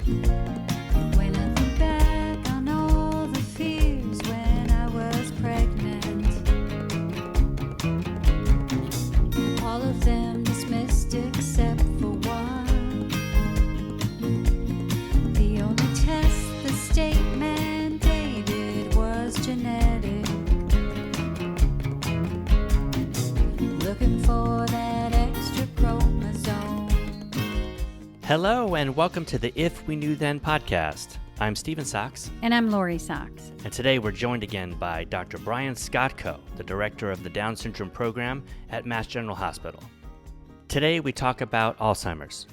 When I think back on all the fears when I was pregnant, all of them dismissed except for one. The only test the state mandated was genetic. Looking for that extra chromosome. Hello and welcome to the If We Knew Then podcast. I'm Lori Saux, And I'm Lori Saux. and today we're joined again by Dr. Brian Skotko, the director of the Down Syndrome Program at Mass General Hospital. Today we talk about Alzheimer's,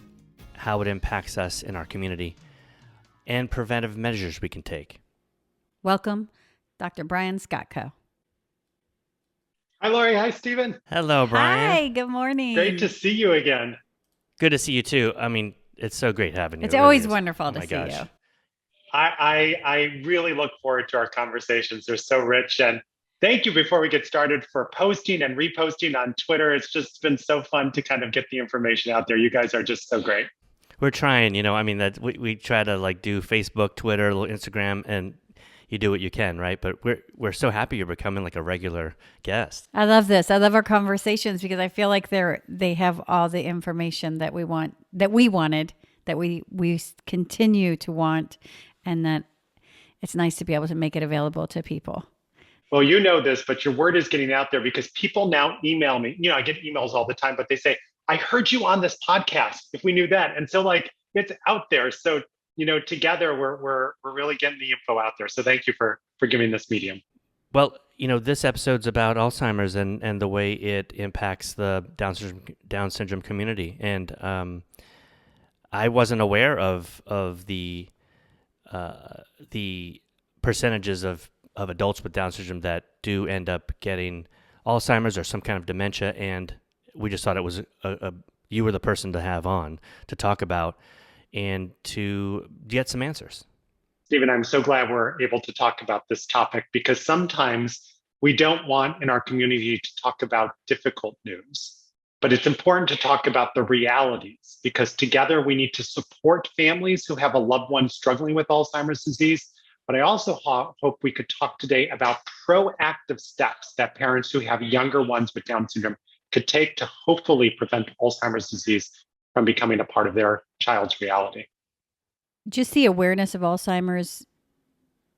how it impacts us in our community, and preventive measures we can take. Welcome, Dr. Brian Skotko. Hi, Lori. Hi, Stephen. Hello, Brian. Hi, good morning. Great to see you again. Good to see you too. I mean, it's so great having you. It's It really always is. wonderful Oh to my see gosh. you. I really look forward to our conversations. They're so rich. And thank you before we get started for posting and reposting on Twitter. It's just been so fun to kind of get the information out there. You guys are just so great. We're trying, that we try to do Facebook, Twitter, Instagram, and you do what you can, right? But we're so happy you're becoming a regular guest. I love this. I love our conversations because I feel like they have all the information that we wanted, that we continue to want, and that it's nice to be able to make it available to people. Well, you know this, but your word is getting out there because people now email me. I get emails all the time, but they say, I heard you on this podcast, If We Knew That. And so it's out there. So together we're really getting the info out there. So thank you for giving this medium. Well, this episode's about Alzheimer's and the way it impacts the Down syndrome community. And I wasn't aware of the percentages of adults with Down syndrome that do end up getting Alzheimer's or some kind of dementia. And we just thought it was you were the person to have on to talk about and to get some answers. Stephen, I'm so glad we're able to talk about this topic because sometimes we don't want in our community to talk about difficult news, but it's important to talk about the realities because together we need to support families who have a loved one struggling with Alzheimer's disease. But I also hope we could talk today about proactive steps that parents who have younger ones with Down syndrome could take to hopefully prevent Alzheimer's disease from becoming a part of their child's reality. Just the awareness of Alzheimer's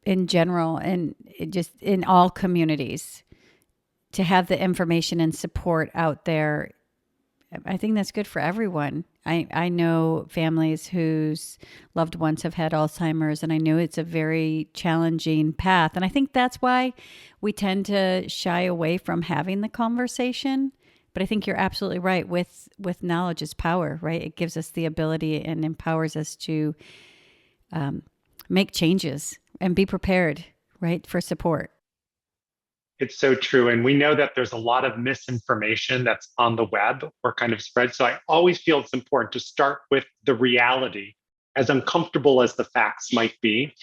in general and just in all communities, to have the information and support out there, I think that's good for everyone. I know families whose loved ones have had Alzheimer's, and I know it's a very challenging path. And I think that's why we tend to shy away from having the conversation. But I think you're absolutely right. With knowledge is power, right? It gives us the ability and empowers us to make changes and be prepared, right, for support. It's so true. And we know that there's a lot of misinformation that's on the web or kind of spread. So I always feel it's important to start with the reality, as uncomfortable as the facts might be.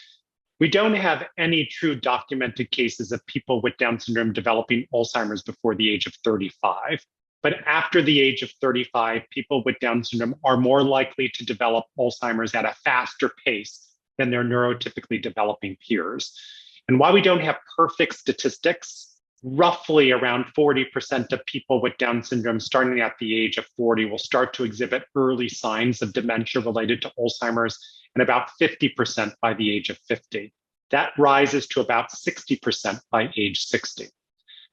We don't have any true documented cases of people with Down syndrome developing Alzheimer's before the age of 35. But after the age of 35, people with Down syndrome are more likely to develop Alzheimer's at a faster pace than their neurotypically developing peers. And while we don't have perfect statistics, roughly around 40% of people with Down syndrome starting at the age of 40 will start to exhibit early signs of dementia related to Alzheimer's, and about 50% by the age of 50. That rises to about 60% by age 60.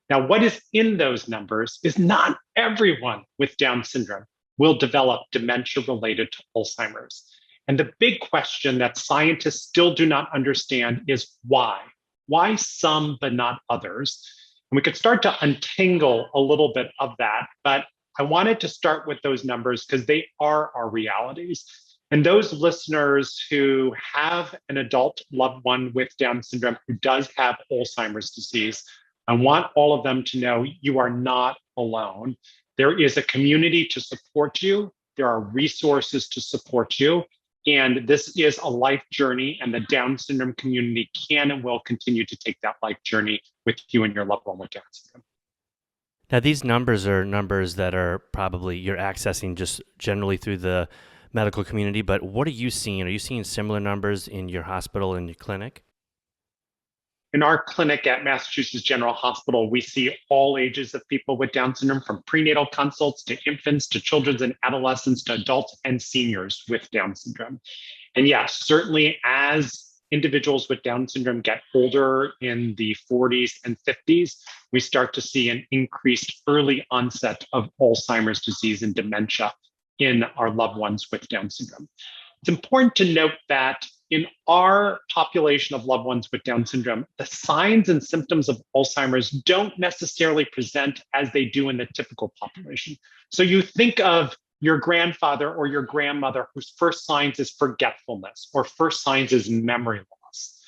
Now, what is in those numbers is not everyone with Down syndrome will develop dementia related to Alzheimer's. And the big question that scientists still do not understand is why? Why some but not others? And we could start to untangle a little bit of that, but I wanted to start with those numbers because they are our realities. And those listeners who have an adult loved one with Down syndrome who does have Alzheimer's disease, I want all of them to know you are not alone. There is a community to support you. There are resources to support you. And this is a life journey, and the Down syndrome community can and will continue to take that life journey with you and your loved one with Down syndrome. Now, these numbers are numbers that are probably you're accessing just generally through the medical community, but what are you seeing? Are you seeing similar numbers in your hospital and your clinic? In our clinic at Massachusetts General Hospital, we see all ages of people with Down syndrome, from prenatal consults to infants to children and adolescents to adults and seniors with Down syndrome. And yes, certainly as individuals with Down syndrome get older in the 40s and 50s, we start to see an increased early onset of Alzheimer's disease and dementia in our loved ones with Down syndrome. It's important to note that in our population of loved ones with Down syndrome, the signs and symptoms of Alzheimer's don't necessarily present as they do in the typical population. So you think of your grandfather or your grandmother whose first signs is forgetfulness or first signs is memory loss.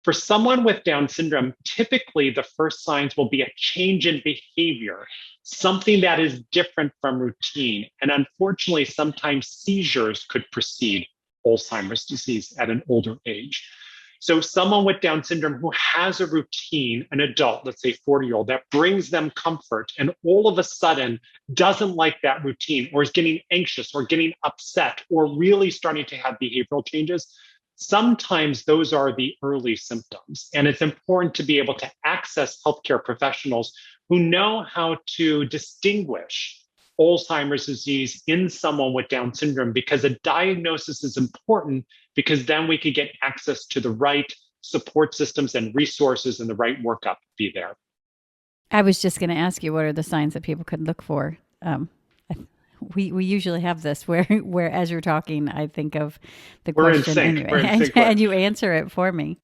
For someone with Down syndrome, typically the first signs will be a change in behavior, something that is different from routine. And unfortunately, sometimes seizures could precede Alzheimer's disease at an older age. So someone with Down syndrome who has a routine, an adult, let's say 40-year-old, that brings them comfort and all of a sudden doesn't like that routine or is getting anxious or getting upset or really starting to have behavioral changes, sometimes those are the early symptoms. And it's important to be able to access healthcare professionals who know how to distinguish Alzheimer's disease in someone with Down syndrome, because a diagnosis is important, because then we could get access to the right support systems and resources and the right workup be there. I was just going to ask you, what are the signs that people could look for? We usually have this where as you're talking, I think of the question and you answer it for me.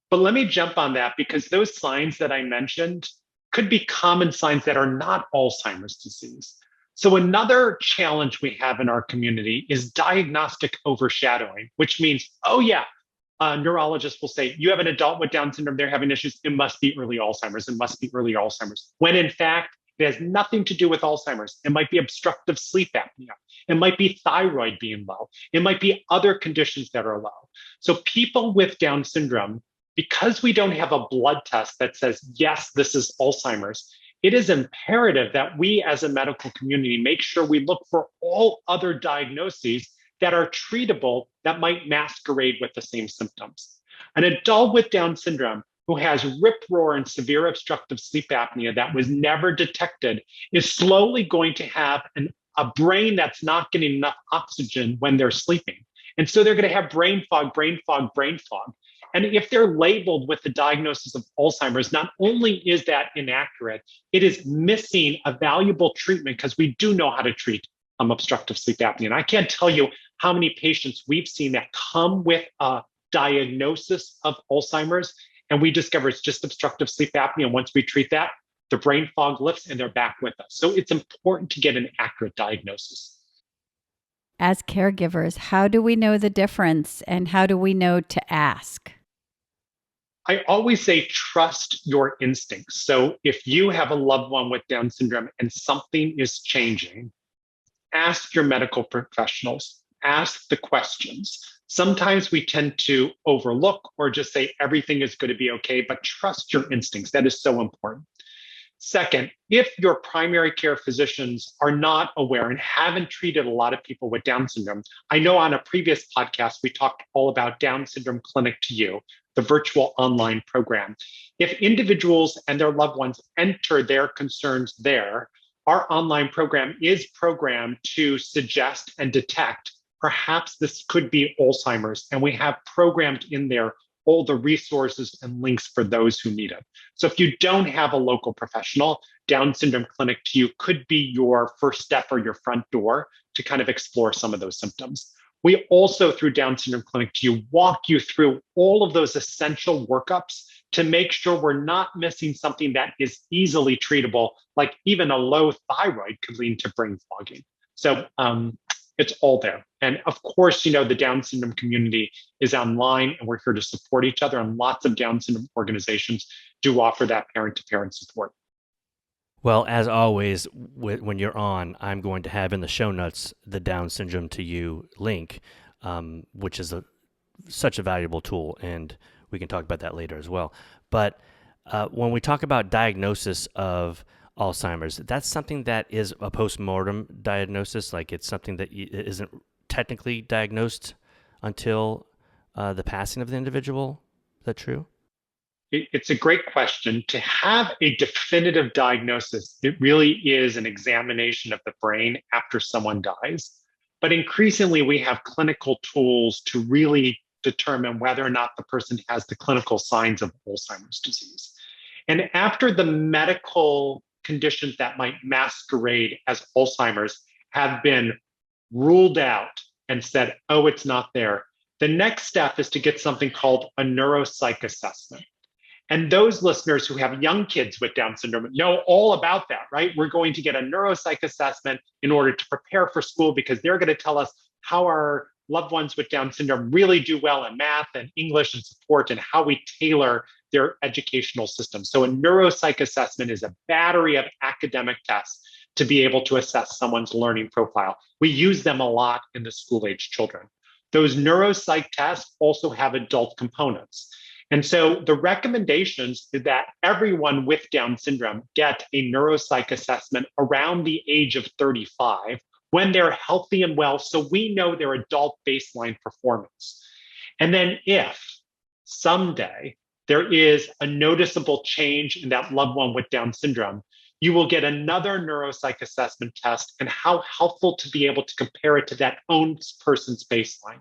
But let me jump on that, because those signs that I mentioned could be common signs that are not Alzheimer's disease. So another challenge we have in our community is diagnostic overshadowing, which means, oh yeah, neurologists will say, you have an adult with Down syndrome, they're having issues, it must be early Alzheimer's, it must be early Alzheimer's. When in fact, it has nothing to do with Alzheimer's. It might be obstructive sleep apnea. It might be thyroid being low. It might be other conditions that are low. So people with Down syndrome, because we don't have a blood test that says, yes, this is Alzheimer's, it is imperative that we as a medical community make sure we look for all other diagnoses that are treatable that might masquerade with the same symptoms. An adult with Down syndrome who has rip roar and severe obstructive sleep apnea that was never detected is slowly going to have a brain that's not getting enough oxygen when they're sleeping. And so they're going to have brain fog, brain fog, brain fog. And if they're labeled with the diagnosis of Alzheimer's, not only is that inaccurate, it is missing a valuable treatment, because we do know how to treat obstructive sleep apnea. And I can't tell you how many patients we've seen that come with a diagnosis of Alzheimer's, and we discover it's just obstructive sleep apnea. And once we treat that, the brain fog lifts and they're back with us. So it's important to get an accurate diagnosis. As caregivers, how do we know the difference, and how do we know to ask? I always say, trust your instincts. So if you have a loved one with Down syndrome and something is changing, ask your medical professionals, ask the questions. Sometimes we tend to overlook or just say everything is going to be okay, but trust your instincts. That is so important. Second, if your primary care physicians are not aware and haven't treated a lot of people with Down syndrome, I know on a previous podcast, we talked all about Down Syndrome Clinic to You, the virtual online program. If individuals and their loved ones enter their concerns there, our online program is programmed to suggest and detect perhaps this could be Alzheimer's, and we have programmed in there all the resources and links for those who need it. So if you don't have a local professional, Down Syndrome Clinic to You could be your first step or your front door to kind of explore some of those symptoms. We also, through Down Syndrome Clinic to You, walk you through all of those essential workups to make sure we're not missing something that is easily treatable, like even a low thyroid could lead to brain fogging. So it's all there. And of course, the Down syndrome community is online, and we're here to support each other. And lots of Down syndrome organizations do offer that parent-to-parent support. Well, as always, when you're on, I'm going to have in the show notes the Down Syndrome to You link, which is such a valuable tool, and we can talk about that later as well. But when we talk about diagnosis of Alzheimer's, that's something that is a post-mortem diagnosis, like it's something that isn't technically diagnosed until the passing of the individual. Is that true? It's a great question. To have a definitive diagnosis, it really is an examination of the brain after someone dies. But increasingly, we have clinical tools to really determine whether or not the person has the clinical signs of Alzheimer's disease. And after the medical conditions that might masquerade as Alzheimer's have been ruled out and said, oh, it's not there, the next step is to get something called a neuropsych assessment. And those listeners who have young kids with Down syndrome know all about that, right? We're going to get a neuropsych assessment in order to prepare for school because they're going to tell us how our loved ones with Down syndrome really do well in math and English and support and how we tailor their educational system. So a neuropsych assessment is a battery of academic tests to be able to assess someone's learning profile. We use them a lot in the school-age children. Those neuropsych tests also have adult components. And so the recommendations is that everyone with Down syndrome get a neuropsych assessment around the age of 35 when they're healthy and well, so we know their adult baseline performance. And then if someday there is a noticeable change in that loved one with Down syndrome, you will get another neuropsych assessment test and how helpful to be able to compare it to that own person's baseline.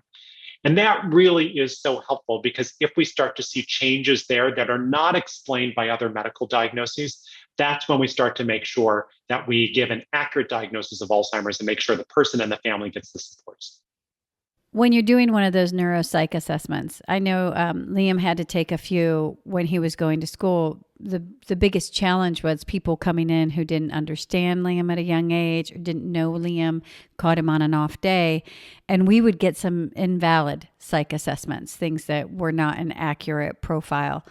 And that really is so helpful because if we start to see changes there that are not explained by other medical diagnoses, that's when we start to make sure that we give an accurate diagnosis of Alzheimer's and make sure the person and the family gets the supports. When you're doing one of those neuropsych assessments, I know Liam had to take a few when he was going to school. The biggest challenge was people coming in who didn't understand Liam at a young age or didn't know Liam, caught him on an off day. And we would get some invalid psych assessments, things that were not an accurate profile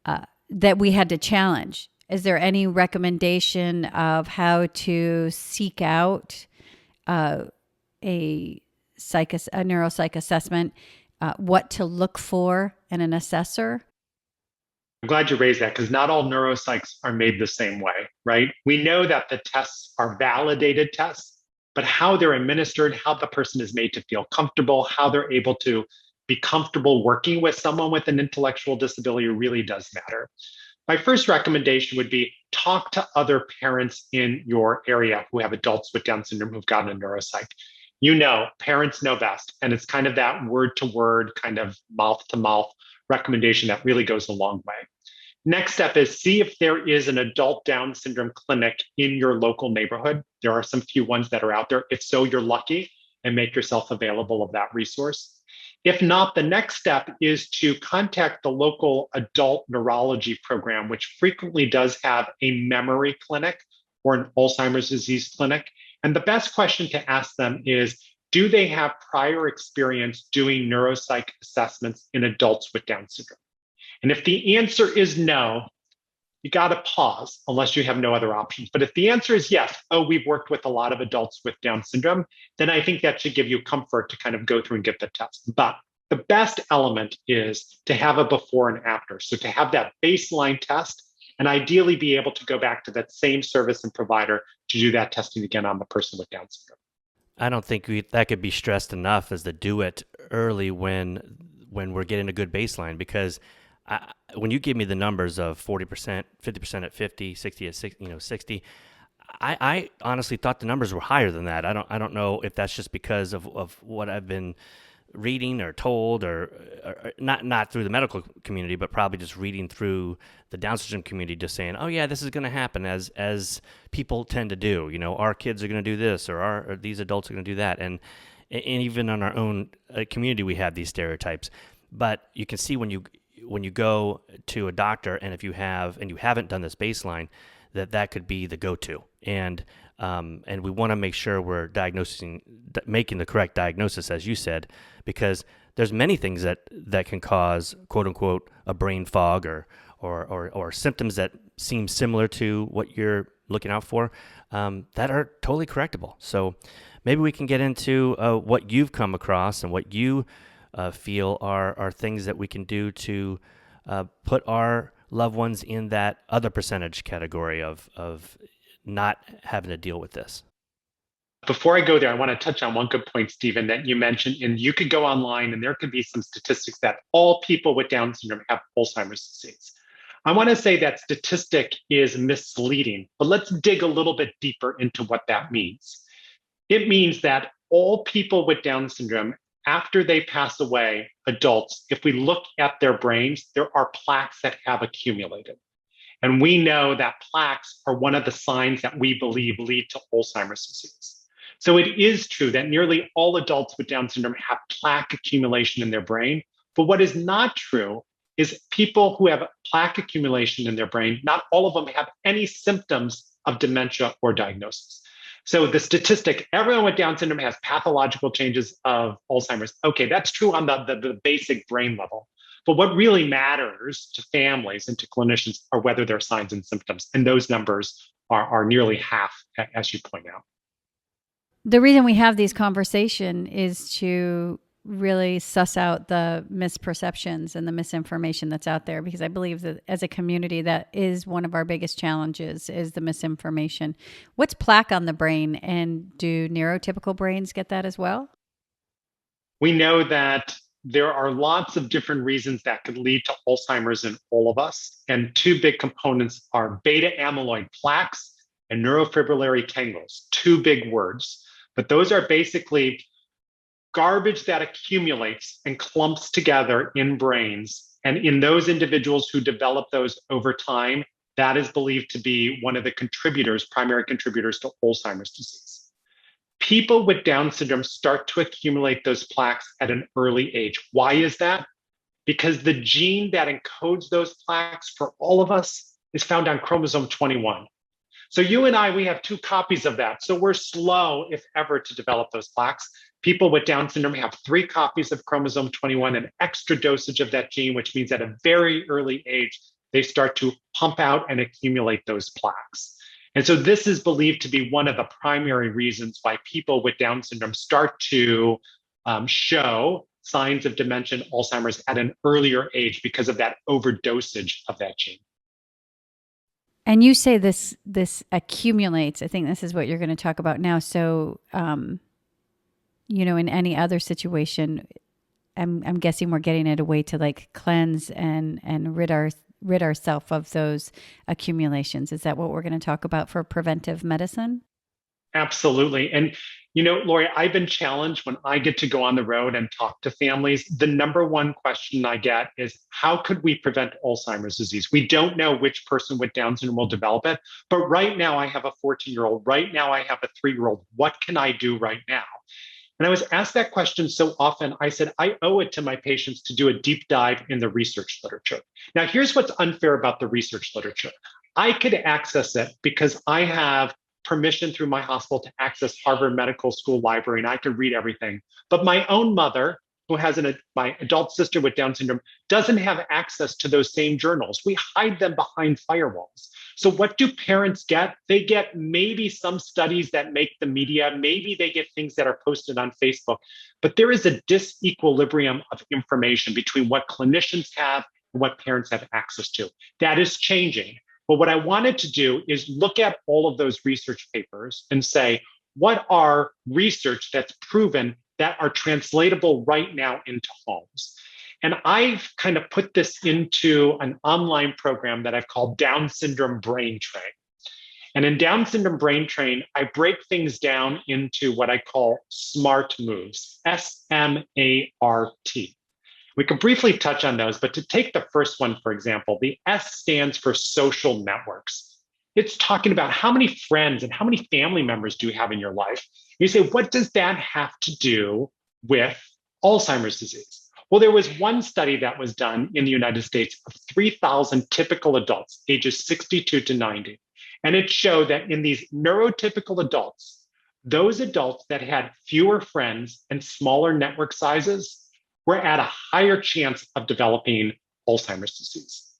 that we had to challenge. Is there any recommendation of how to seek out a neuropsych assessment, what to look for in an assessor? I'm glad you raised that because not all neuropsychs are made the same way, right? We know that the tests are validated tests, but how they're administered, how the person is made to feel comfortable, how they're able to be comfortable working with someone with an intellectual disability really does matter. My first recommendation would be talk to other parents in your area who have adults with Down syndrome who've gotten a neuropsych. You know, parents know best. And it's kind of that word to word, kind of mouth to mouth recommendation that really goes a long way. Next step is see if there is an adult Down syndrome clinic in your local neighborhood. There are some few ones that are out there. If so, you're lucky and make yourself available of that resource. If not, the next step is to contact the local adult neurology program, which frequently does have a memory clinic or an Alzheimer's disease clinic. And the best question to ask them is, do they have prior experience doing neuropsych assessments in adults with Down syndrome? And if the answer is no, you got to pause unless you have no other options. But if the answer is yes, oh, we've worked with a lot of adults with Down syndrome, then I think that should give you comfort to kind of go through and get the test. But the best element is to have a before and after. So to have that baseline test and ideally be able to go back to that same service and provider to do that testing again on the person with Down syndrome. I don't think that could be stressed enough as to do it early when we're getting a good baseline, because when you give me the numbers of 40%, 50% at 50, 60 at 60, I honestly thought the numbers were higher than that. I don't know if that's just because of what I've been reading or told, or not through the medical community, but probably just reading through the Down syndrome community, just saying, oh yeah, this is going to happen as people tend to do. You know, our kids are going to do this, or these adults are going to do that, and even on our own community, we have these stereotypes. But you can see when you go to a doctor, and you haven't done this baseline, that could be the go-to, and we want to make sure we're making the correct diagnosis, as you said, because there's many things that can cause quote unquote a brain fog or symptoms that seem similar to what you're looking out for that are totally correctable. So maybe we can get into what you've come across and what you feel are things that we can do to put our loved ones in that other percentage category of not having to deal with this. before I go there, I want to touch on one good point, Stephen, that you mentioned. And you could go online and there could be some statistics that all people with Down syndrome have Alzheimer's disease. I want to say that statistic is misleading, but let's dig a little bit deeper into what that means. It means that all people with Down syndrome, after they pass away, adults, if we look at their brains, there are plaques that have accumulated. And we know that plaques are one of the signs that we believe lead to Alzheimer's disease. So it is true that nearly all adults with Down syndrome have plaque accumulation in their brain. But what is not true is people who have plaque accumulation in their brain, not all of them have any symptoms of dementia or diagnosis. So the statistic, everyone with Down syndrome has pathological changes of Alzheimer's. Okay, that's true on the basic brain level. But what really matters to families and to clinicians are whether there are signs and symptoms. And those numbers are nearly half, as you point out. The reason we have these conversations is to really suss out the misperceptions and the misinformation that's out there, because I believe that as a community, that is one of our biggest challenges, is the misinformation. What's plaque on the brain, and do neurotypical brains get that as well? We know that there are lots of different reasons that could lead to Alzheimer's in all of us. And two big components are beta amyloid plaques and neurofibrillary tangles, two big words. But those are basically garbage that accumulates and clumps together in brains. And in those individuals who develop those over time, that is believed to be one of the contributors, primary contributors to Alzheimer's disease. People with Down syndrome start to accumulate those plaques at an early age. Why is that? Because the gene that encodes those plaques for all of us is found on chromosome 21. So you and I, we have 2 copies of that. So we're slow, if ever, to develop those plaques. People with Down syndrome have 3 copies of chromosome 21, an extra dosage of that gene, which means at a very early age, they start to pump out and accumulate those plaques. And so this is believed to be one of the primary reasons why people with Down syndrome start to show signs of dementia and Alzheimer's at an earlier age because of that overdosage of that gene. And you say this accumulates. I think this is what you're going to talk about now. So, in any other situation, I'm guessing we're getting at a way to like cleanse and rid ourselves of those accumulations. Is that what we're going to talk about for preventive medicine? Absolutely. And, Lori, I've been challenged when I get to go on the road and talk to families. The number one question I get is, how could we prevent Alzheimer's disease? We don't know which person with Down syndrome will develop it. But right now I have a 14-year-old. Right now I have a 3-year-old. What can I do right now? And I was asked that question so often, I said, I owe it to my patients to do a deep dive in the research literature. Now, here's what's unfair about the research literature. I could access it because I have permission through my hospital to access Harvard Medical School library, and I could read everything. But my own mother, who has my adult sister with Down syndrome, doesn't have access to those same journals. We hide them behind firewalls. So what do parents get? They get maybe some studies that make the media, maybe they get things that are posted on Facebook, but there is a disequilibrium of information between what clinicians have and what parents have access to. That is changing. But what I wanted to do is look at all of those research papers and say, what are research that's proven that are translatable right now into homes? And I've kind of put this into an online program that I've called Down Syndrome Brain Train. And in Down Syndrome Brain Train, I break things down into what I call SMART moves, SMART. We can briefly touch on those, but to take the first one, for example, the S stands for social networks. It's talking about how many friends and how many family members do you have in your life? You say, what does that have to do with Alzheimer's disease? Well, there was one study that was done in the United States of 3,000 typical adults, ages 62 to 90. And it showed that in these neurotypical adults, those adults that had fewer friends and smaller network sizes were at a higher chance of developing Alzheimer's disease.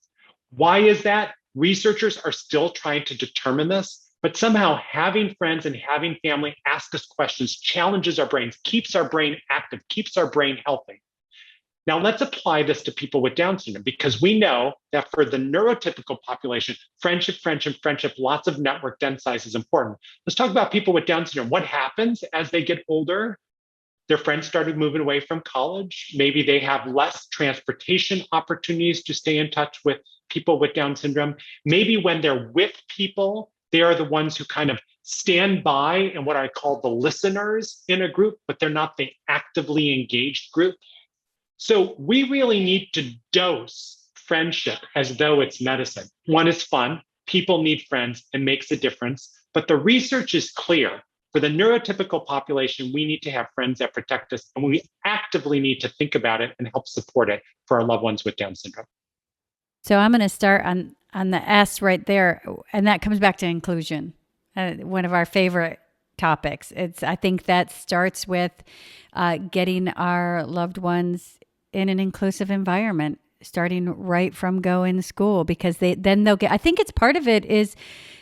Why is that? Researchers are still trying to determine this, but somehow having friends and having family ask us questions challenges our brains, keeps our brain active, keeps our brain healthy. Now, let's apply this to people with Down syndrome because we know that for the neurotypical population, friendship, lots of network dense size is important. Let's talk about people with Down syndrome. What happens as they get older? Their friends started moving away from college. Maybe they have less transportation opportunities to stay in touch with people with Down syndrome. Maybe when they're with people, they are the ones who kind of stand by and what I call the listeners in a group, but they're not the actively engaged group. So we really need to dose friendship as though it's medicine. One is fun. People need friends. It makes a difference. But the research is clear. For the neurotypical population, we need to have friends that protect us, and we actively need to think about it and help support it for our loved ones with Down syndrome. So I'm going to start on the S right there, and that comes back to inclusion, one of our favorite topics. I think that starts with getting our loved ones in an inclusive environment, starting right from going to school, because they'll get. I think it's part of it is,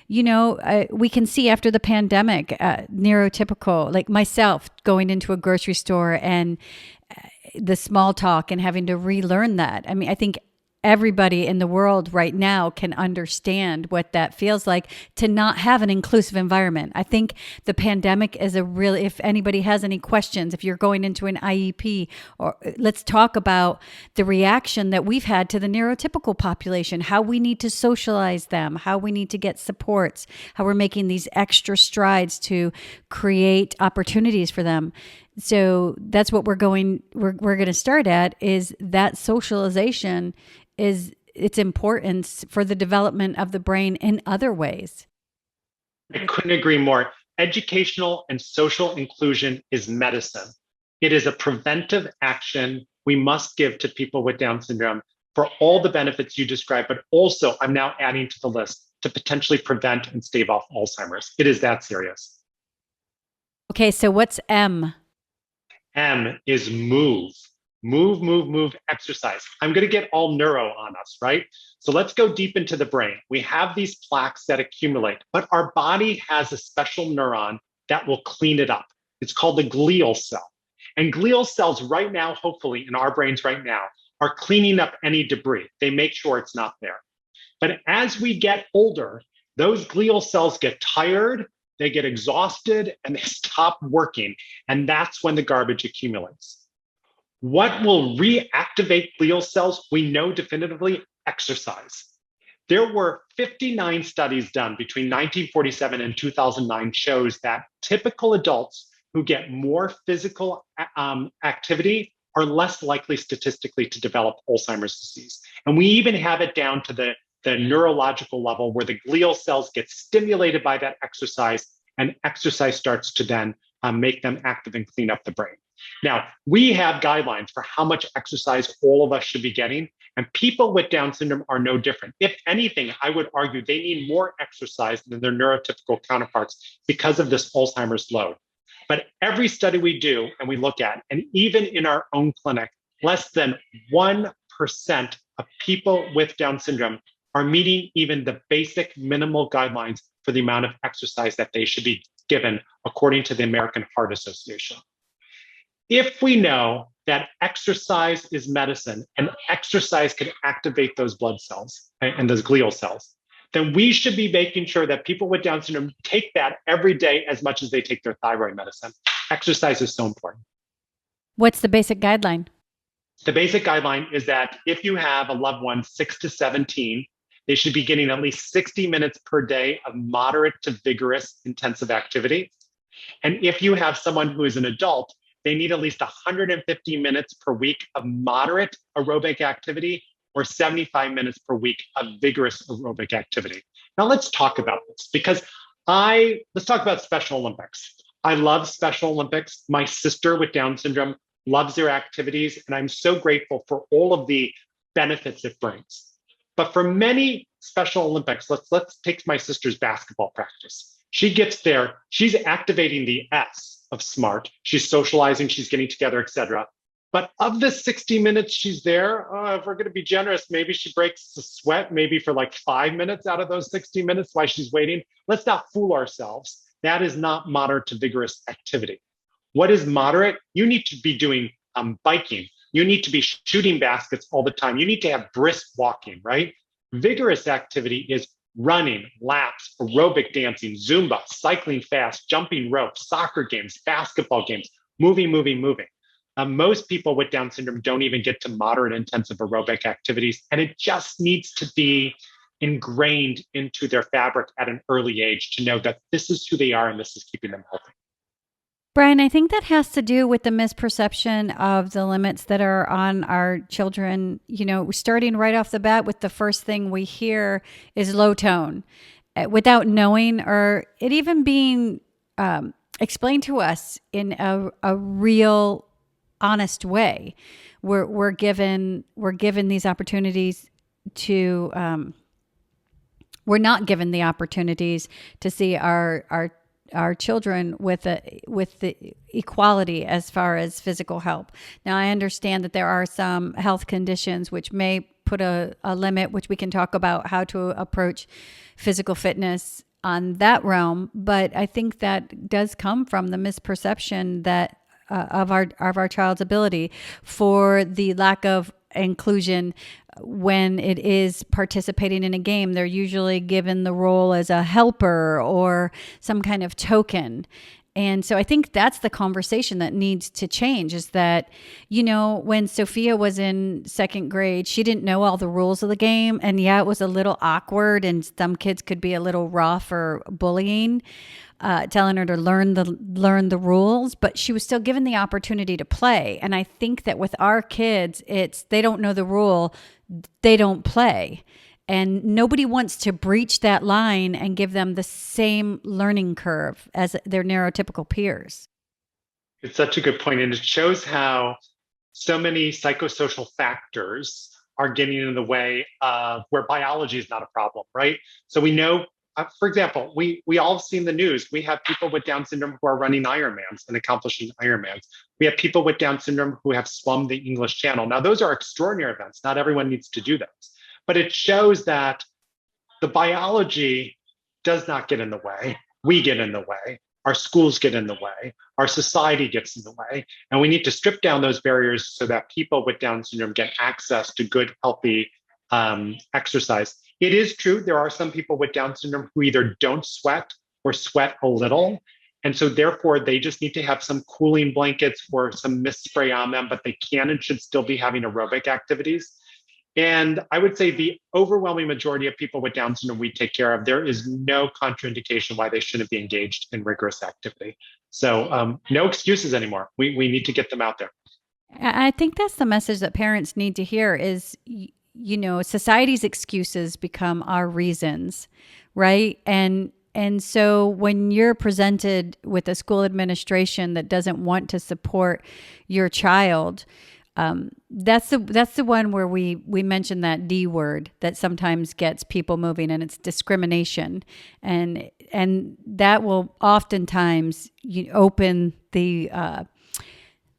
we can see after the pandemic, neurotypical, like myself, going into a grocery store and the small talk and having to relearn that. I mean, I think everybody in the world right now can understand what that feels like to not have an inclusive environment. I think the pandemic is if anybody has any questions, if you're going into an IEP, or let's talk about the reaction that we've had to the neurotypical population, how we need to socialize them, how we need to get supports, how we're making these extra strides to create opportunities for them. So that's what we're going to start at, is that socialization is its importance for the development of the brain in other ways. I couldn't agree more. Educational and social inclusion is medicine. It is a preventive action we must give to people with Down syndrome for all the benefits you described, but also I'm now adding to the list to potentially prevent and stave off Alzheimer's. It is that serious. Okay, so what's M? M is move. Move, exercise. I'm going to get all neuro on us, right? So let's go deep into the brain. We have these plaques that accumulate, but our body has a special neuron that will clean it up. It's called the glial cell. And glial cells right now, hopefully in our brains right now, are cleaning up any debris. They make sure it's not there. But as we get older, those glial cells get tired, they get exhausted, and they stop working. And that's when the garbage accumulates. What will reactivate glial cells? We know definitively: exercise. There were 59 studies done between 1947 and 2009 shows that typical adults who get more physical activity are less likely statistically to develop Alzheimer's disease. And we even have it down to the neurological level where the glial cells get stimulated by that exercise, and exercise starts to then make them active and clean up the brain. Now, we have guidelines for how much exercise all of us should be getting, and people with Down syndrome are no different. If anything, I would argue they need more exercise than their neurotypical counterparts because of this Alzheimer's load. But every study we do and we look at, and even in our own clinic, less than 1% of people with Down syndrome are meeting even the basic minimal guidelines for the amount of exercise that they should be given according to the American Heart Association. If we know that exercise is medicine and exercise can activate those blood cells and those glial cells, then we should be making sure that people with Down syndrome take that every day as much as they take their thyroid medicine. Exercise is so important. What's the basic guideline? The basic guideline is that if you have a loved one 6 to 17, they should be getting at least 60 minutes per day of moderate to vigorous intensive activity. And if you have someone who is an adult, they need at least 150 minutes per week of moderate aerobic activity or 75 minutes per week of vigorous aerobic activity. Now let's talk about this because let's talk about Special Olympics. I love Special Olympics. My sister with Down syndrome loves their activities, and I'm so grateful for all of the benefits it brings. But for many Special Olympics, let's take my sister's basketball practice. She gets there, she's activating the S of SMART. She's socializing, she's getting together, etc. But of the 60 minutes she's there, if we're going to be generous, maybe she breaks a sweat, maybe for like 5 minutes out of those 60 minutes while she's waiting. Let's not fool ourselves. That is not moderate to vigorous activity. What is moderate? You need to be doing biking, You need to be shooting baskets all the time. You need to have brisk walking, right? Vigorous activity is running, laps, aerobic dancing, Zumba, cycling fast, jumping rope, soccer games, basketball games, moving. Most people with Down syndrome don't even get to moderate intensive aerobic activities, and it just needs to be ingrained into their fabric at an early age to know that this is who they are and this is keeping them healthy. Brian, I think that has to do with the misperception of the limits that are on our children. Starting right off the bat with the first thing we hear is low tone, without knowing or it even being explained to us in a real, honest way. We're given these opportunities to. We're not given the opportunities to see our children with the equality as far as physical help. Now, I understand that there are some health conditions which may put a limit, which we can talk about how to approach physical fitness on that realm. But I think that does come from the misperception that of our child's ability, for the lack of inclusion. When it is participating in a game, they're usually given the role as a helper or some kind of token. And so I think that's the conversation that needs to change, is that, when Sophia was in second grade, she didn't know all the rules of the game. And yeah, it was a little awkward and some kids could be a little rough or bullying, telling her to learn the rules, but she was still given the opportunity to play. And I think that with our kids, they don't know the rule, they don't play. And nobody wants to breach that line and give them the same learning curve as their neurotypical peers. It's such a good point. And it shows how so many psychosocial factors are getting in the way of where biology is not a problem, right? So we know, for example, we all have seen the news. We have people with Down syndrome who are running Ironmans and accomplishing Ironmans. We have people with Down syndrome who have swum the English Channel. Now, those are extraordinary events. Not everyone needs to do those. But it shows that the biology does not get in the way. We get in the way. Our schools get in the way. Our society gets in the way. And we need to strip down those barriers so that people with Down syndrome get access to good, healthy exercise. It is true, there are some people with Down syndrome who either don't sweat or sweat a little. And so therefore, they just need to have some cooling blankets or some mist spray on them, but they can and should still be having aerobic activities. And I would say the overwhelming majority of people with Down syndrome we take care of, there is no contraindication why they shouldn't be engaged in rigorous activity. So no excuses anymore. We need to get them out there. I think that's the message that parents need to hear is, society's excuses become our reasons, right? And so when you're presented with a school administration that doesn't want to support your child, that's the one where we mention that D word that sometimes gets people moving, and it's discrimination, and that will oftentimes open the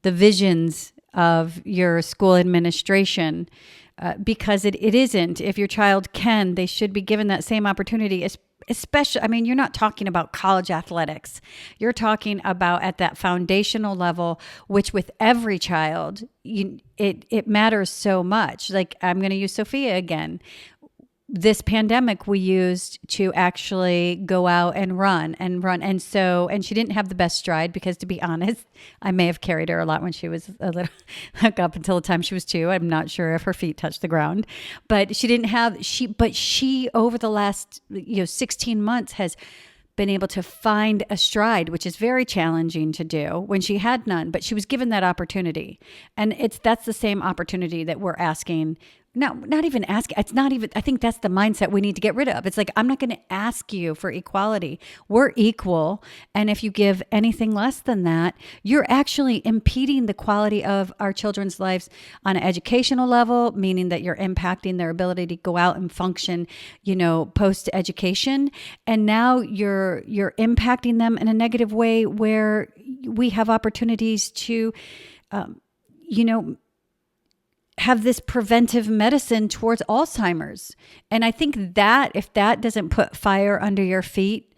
visions of your school administration, because it isn't. If your child can, they should be given that same opportunity. Especially, you're not talking about college athletics. You're talking about at that foundational level, which with every child, it matters so much. Like, I'm going to use Sophia again. This pandemic we used to actually go out and run. And she didn't have the best stride, because to be honest, I may have carried her a lot when she was a little, like up until the time she was 2. I'm not sure if her feet touched the ground, but she over the last 16 months has been able to find a stride, which is very challenging to do when she had none, but she was given that opportunity. And that's the same opportunity that we're asking. No, not even asking. It's not even, I think that's the mindset we need to get rid of. It's like, I'm not going to ask you for equality. We're equal. And if you give anything less than that, you're actually impeding the quality of our children's lives on an educational level, meaning that you're impacting their ability to go out and function, post education. And now you're impacting them in a negative way where we have opportunities to, have this preventive medicine towards Alzheimer's. And I think that if that doesn't put fire under your feet,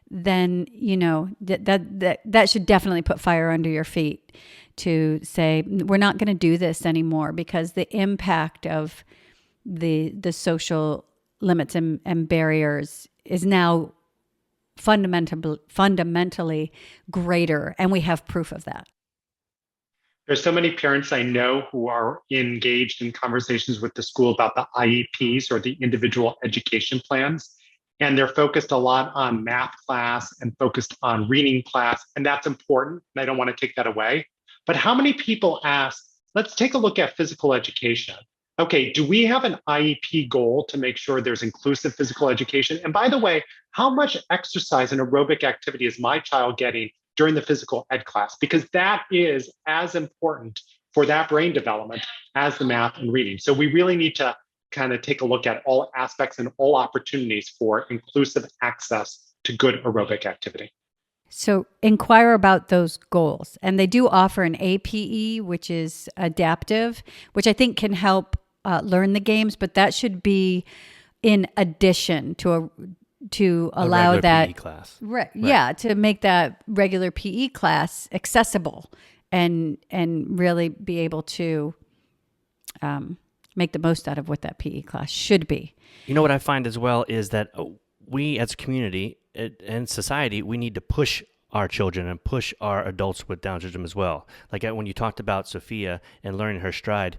then, that should definitely put fire under your feet to say, we're not going to do this anymore because the impact of the social limits and barriers is now fundamentally greater, and we have proof of that. There's so many parents I know who are engaged in conversations with the school about the IEPs or the individual education plans. And they're focused a lot on math class and focused on reading class. And that's important. And I don't want to take that away. But how many people ask, let's take a look at physical education. Okay, do we have an IEP goal to make sure there's inclusive physical education? And by the way, how much exercise and aerobic activity is my child getting during the physical ed class? Because that is as important for that brain development as the math and reading. So we really need to kind of take a look at all aspects and all opportunities for inclusive access to good aerobic activity. So inquire about those goals. And they do offer an APE, which is adaptive, which I think can help learn the games, but that should be in addition to allow that PE class. Right. Yeah, to make that regular PE class accessible and really be able to make the most out of what that PE class should be. You know what I find as well is that we as a community and society, we need to push our children and push our adults with Down syndrome as well. Like when you talked about Sophia and learning her stride,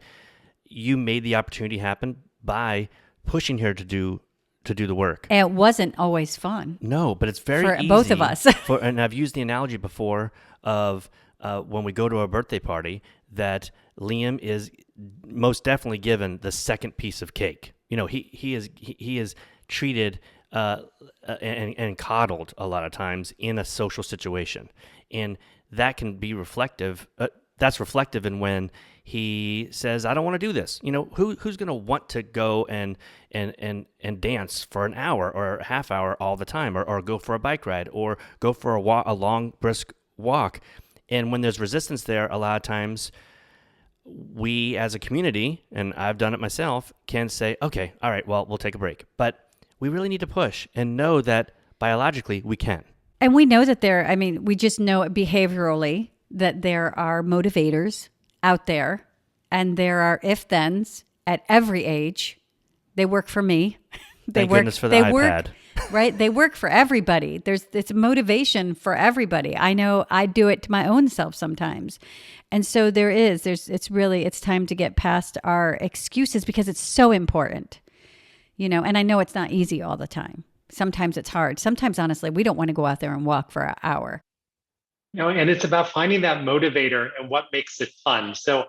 you made the opportunity happen by pushing her to do the work. And it wasn't always fun. No, but it's very easy. For both of us. And I've used the analogy before of when we go to a birthday party that Liam is most definitely given the second piece of cake. You know, he is treated and coddled a lot of times in a social situation, and that can be reflective. That's reflective in when he says, "I don't want to do this." You know, who's going to want to go and dance for an hour or a half hour all the time, or go for a bike ride, or go for a long brisk walk? And when there's resistance there, a lot of times we as a community, and I've done it myself, can say, "Okay, all right, well, we'll take a break." But we really need to push and know that biologically we can. And we know that we just know it behaviorally that there are motivators out there, and there are if-thens at every age. They work for me. Thank goodness for the iPad. Right? They work for everybody. It's motivation for everybody. I know I do it to my own self sometimes. And so it's time to get past our excuses because it's so important. You know, and I know it's not easy all the time. Sometimes it's hard. Sometimes, honestly, we don't want to go out there and walk for an hour. You know, and it's about finding that motivator and what makes it fun. So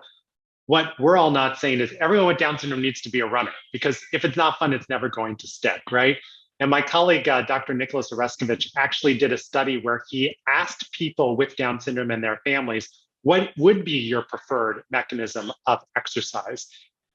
what we're all not saying is everyone with Down syndrome needs to be a runner, because if it's not fun, it's never going to stick, right? And my colleague, Dr. Nicholas Oreskovich, actually did a study where he asked people with Down syndrome and their families, what would be your preferred mechanism of exercise?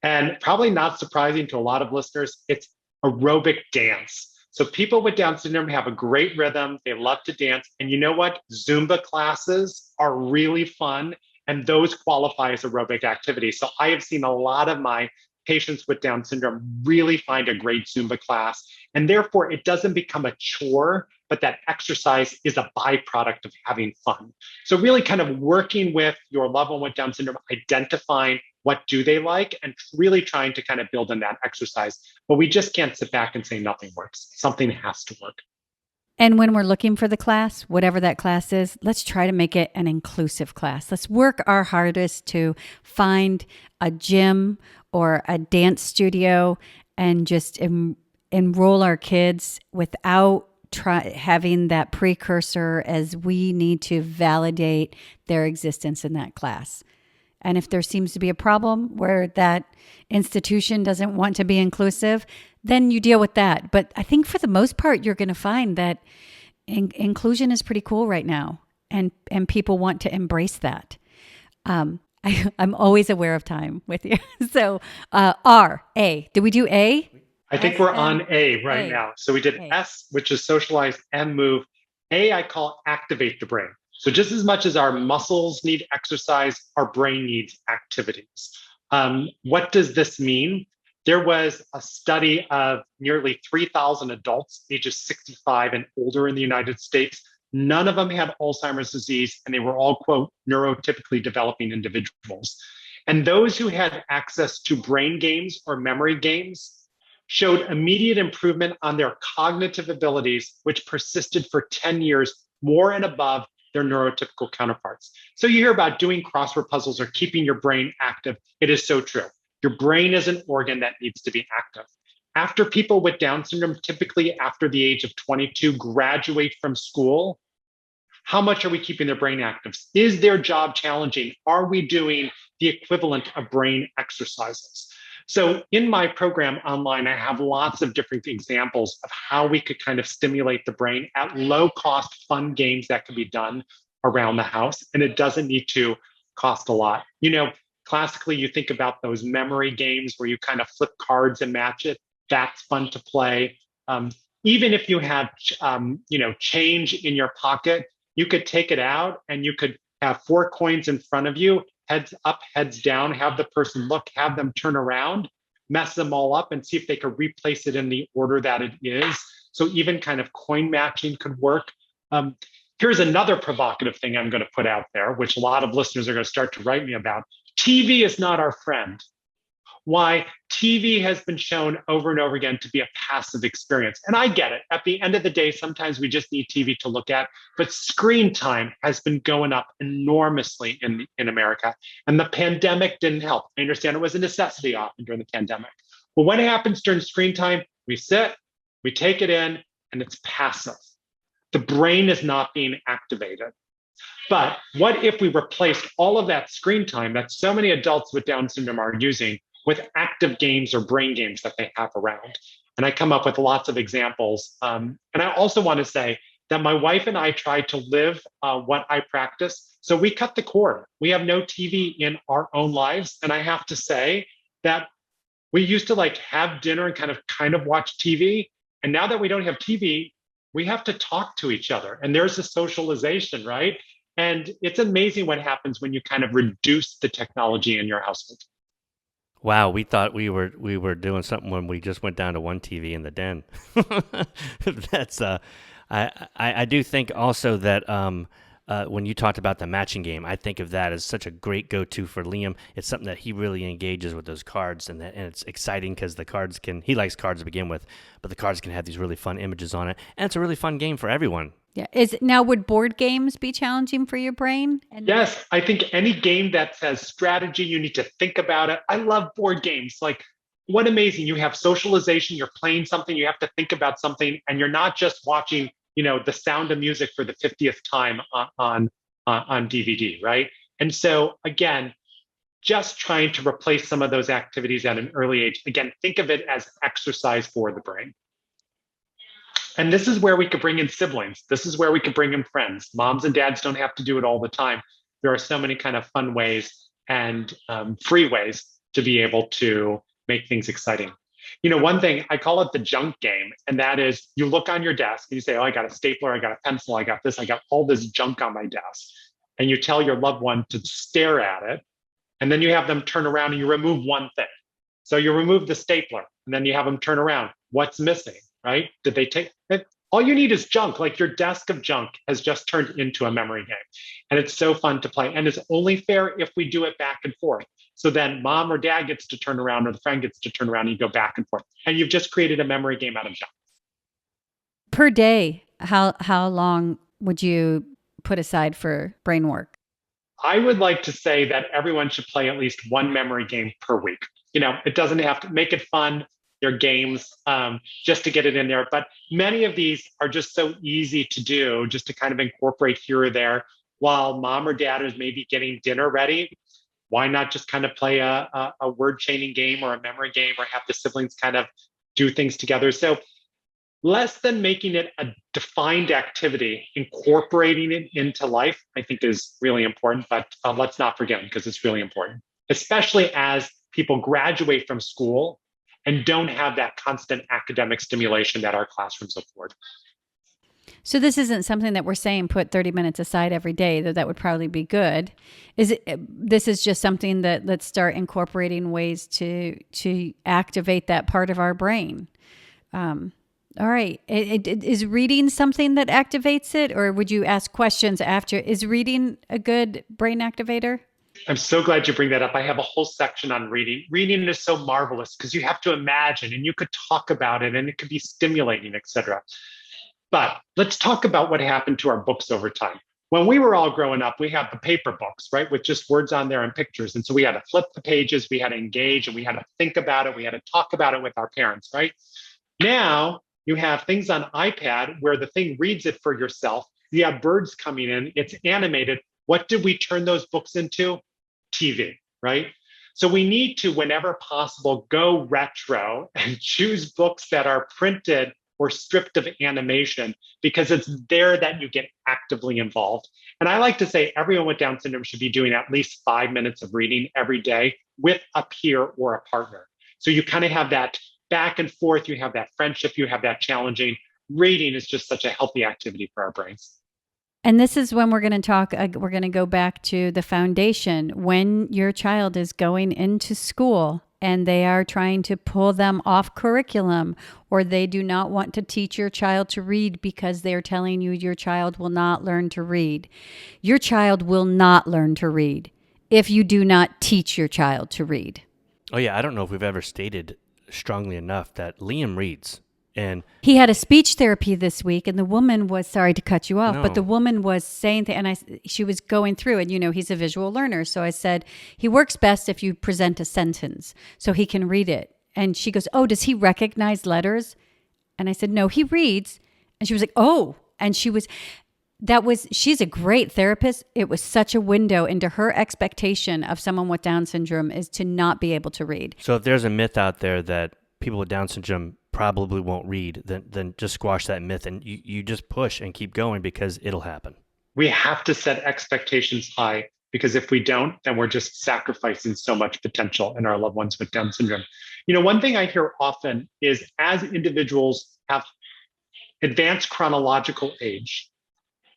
And probably not surprising to a lot of listeners, it's aerobic dance. So people with Down syndrome have a great rhythm. They love to dance. And you know what? Zumba classes are really fun, and those qualify as aerobic activity. So I have seen a lot of my patients with Down syndrome really find a great Zumba class. And therefore, it doesn't become a chore, but that exercise is a byproduct of having fun. So really kind of working with your loved one with Down syndrome, identifying what do they like, and really trying to kind of build in that exercise. But we just can't sit back and say nothing works. Something has to work. And when we're looking for the class, whatever that class is, let's try to make it an inclusive class. Let's work our hardest to find a gym or a dance studio and just enroll our kids without having that precursor as we need to validate their existence in that class. And if there seems to be a problem where that institution doesn't want to be inclusive, then you deal with that. But I think for the most part, you're going to find that inclusion is pretty cool right now. And people want to embrace that. I'm always aware of time with you. So A. Did we do A? I think we're on A right now. So we did S, which is socialize, and move. A, I call activate the brain. So just as much as our muscles need exercise, our brain needs activities. What does this mean? There was a study of nearly 3,000 adults ages 65 and older in the United States. None of them had Alzheimer's disease, and they were all, quote, neurotypically developing individuals. And those who had access to brain games or memory games showed immediate improvement on their cognitive abilities, which persisted for 10 years, more and above their neurotypical counterparts. So you hear about doing crossword puzzles or keeping your brain active. It is so true. Your brain is an organ that needs to be active. After people with Down syndrome, typically after the age of 22, graduate from school, how much are we keeping their brain active? Is their job challenging? Are we doing the equivalent of brain exercises? So in my program online, I have lots of different examples of how we could kind of stimulate the brain at low cost, fun games that can be done around the house. And it doesn't need to cost a lot. Classically, you think about those memory games where you kind of flip cards and match it. That's fun to play. Even if you have, change in your pocket, you could take it out and you could have 4 coins in front of you, heads up, heads down, have the person look, have them turn around, mess them all up and see if they could replace it in the order that it is. So even kind of coin matching could work. Here's another provocative thing I'm going to put out there, which a lot of listeners are going to start to write me about. TV is not our friend. Why? TV has been shown over and over again to be a passive experience. And I get it. At the end of the day, sometimes we just need TV to look at, but screen time has been going up enormously in America. And the pandemic didn't help. I understand it was a necessity often during the pandemic. Well, what happens during screen time? We sit, we take it in, and it's passive. The brain is not being activated. But what if we replaced all of that screen time that so many adults with Down syndrome are using with active games or brain games that they have around? And I come up with lots of examples. And I also want to say that my wife and I try to live what I practice. So we cut the cord. We have no TV in our own lives. And I have to say that we used to have dinner and kind of watch TV. And now that we don't have TV, we have to talk to each other. And there's a socialization, right? And it's amazing what happens when you kind of reduce the technology in your household. Wow, we thought we were doing something when we just went down to one TV in the den. That's I do think also that when you talked about the matching game, I think of that as such a great go-to for Liam. It's something that he really engages with those cards, and it's exciting because he likes cards to begin with, but the cards can have these really fun images on it, and it's a really fun game for everyone. Yeah. Would board games be challenging for your brain? Yes, I think any game that says strategy, you need to think about it. I love board games. What amazing. You have socialization, you're playing something, you have to think about something, and you're not just watching, The Sound of Music for the 50th time on DVD, right? And so again, just trying to replace some of those activities at an early age. Again, think of it as exercise for the brain. And this is where we could bring in siblings. This is where we could bring in friends. Moms and dads don't have to do it all the time. There are so many kind of fun ways and free ways to be able to make things exciting. One thing, I call it the junk game. And that is, you look on your desk and you say, oh, I got a stapler, I got a pencil, I got this, I got all this junk on my desk. And you tell your loved one to stare at it. And then you have them turn around and you remove one thing. So you remove the stapler and then you have them turn around. What's missing? Right? Did they take it? All you need is junk. Your desk of junk has just turned into a memory game. And it's so fun to play. And it's only fair if we do it back and forth. So then mom or dad gets to turn around or the friend gets to turn around and you go back and forth. And you've just created a memory game out of junk. Per day, how long would you put aside for brain work? I would like to say that everyone should play at least one memory game per week. It doesn't have to make it fun. They're games just to get it in there. But many of these are just so easy to do, just to kind of incorporate here or there while mom or dad is maybe getting dinner ready. Why not just kind of play a word chaining game or a memory game, or have the siblings kind of do things together? So less than making it a defined activity, incorporating it into life, I think is really important. But let's not forget it, because it's really important, especially as people graduate from school and don't have that constant academic stimulation that our classrooms afford. So this isn't something that we're saying put 30 minutes aside every day, though that would probably be good. This is just something that let's start incorporating ways to activate that part of our brain. All right. Is reading something that activates it, or would you ask questions after? Is reading a good brain activator? I'm so glad you bring that up. I have a whole section on reading. Reading is so marvelous because you have to imagine and you could talk about it and it could be stimulating, etc. But let's talk about what happened to our books over time. When we were all growing up, we had the paper books, right, with just words on there and pictures. And so we had to flip the pages, we had to engage, and we had to think about it. We had to talk about it with our parents, right? Now you have things on iPad where the thing reads it for yourself. You have birds coming in, it's animated. What did we turn those books into? TV, right? So we need to, whenever possible, go retro and choose books that are printed or stripped of animation because it's there that you get actively involved. And I like to say everyone with Down syndrome should be doing at least 5 minutes of reading every day with a peer or a partner. So you kind of have that back and forth, you have that friendship, you have that challenging. Reading is just such a healthy activity for our brains. And this is when we're going to talk, we're going to go back to the foundation. When your child is going into school and they are trying to pull them off curriculum, or they do not want to teach your child to read because they're telling you your child will not learn to read. Your child will not learn to read if you do not teach your child to read. Oh, yeah. I don't know if we've ever stated strongly enough that Liam reads. And he had a speech therapy this week, and the woman was, sorry to cut you off, No. but the woman was saying, she was going through, and he's a visual learner. So I said, he works best if you present a sentence so he can read it. And she goes, oh, does he recognize letters? And I said, no, he reads. And she was like, oh, and she's a great therapist. It was such a window into her expectation of someone with Down syndrome is to not be able to read. So if there's a myth out there that people with Down syndrome probably won't read, then just squash that myth and you just push and keep going because it'll happen. We have to set expectations high because if we don't, then we're just sacrificing so much potential in our loved ones with Down syndrome. One thing I hear often is as individuals have advanced chronological age,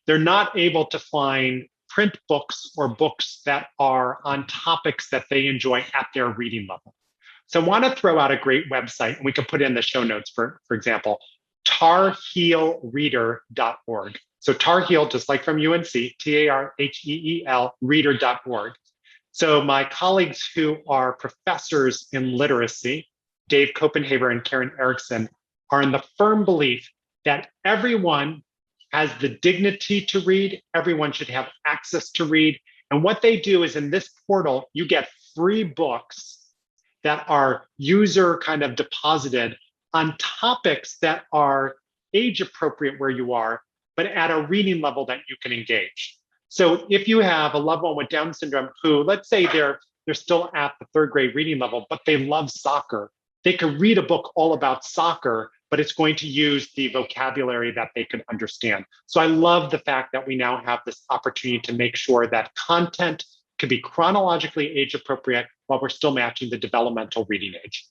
they're not able to find print books or books that are on topics that they enjoy at their reading level. So I want to throw out a great website, and we can put in the show notes, for example, tarheelreader.org. So Tar Heel, just like from UNC, TARHEEL, reader.org. So my colleagues who are professors in literacy, Dave Copenhaver and Karen Erickson, are in the firm belief that everyone has the dignity to read, everyone should have access to read. And what they do is in this portal, you get free books that are user kind of deposited on topics that are age appropriate where you are, but at a reading level that you can engage. So if you have a loved one with Down syndrome who, let's say they're still at the third grade reading level, but they love soccer, they could read a book all about soccer, but it's going to use the vocabulary that they could understand. So I love the fact that we now have this opportunity to make sure that content can be chronologically age appropriate while we're still matching the developmental reading age.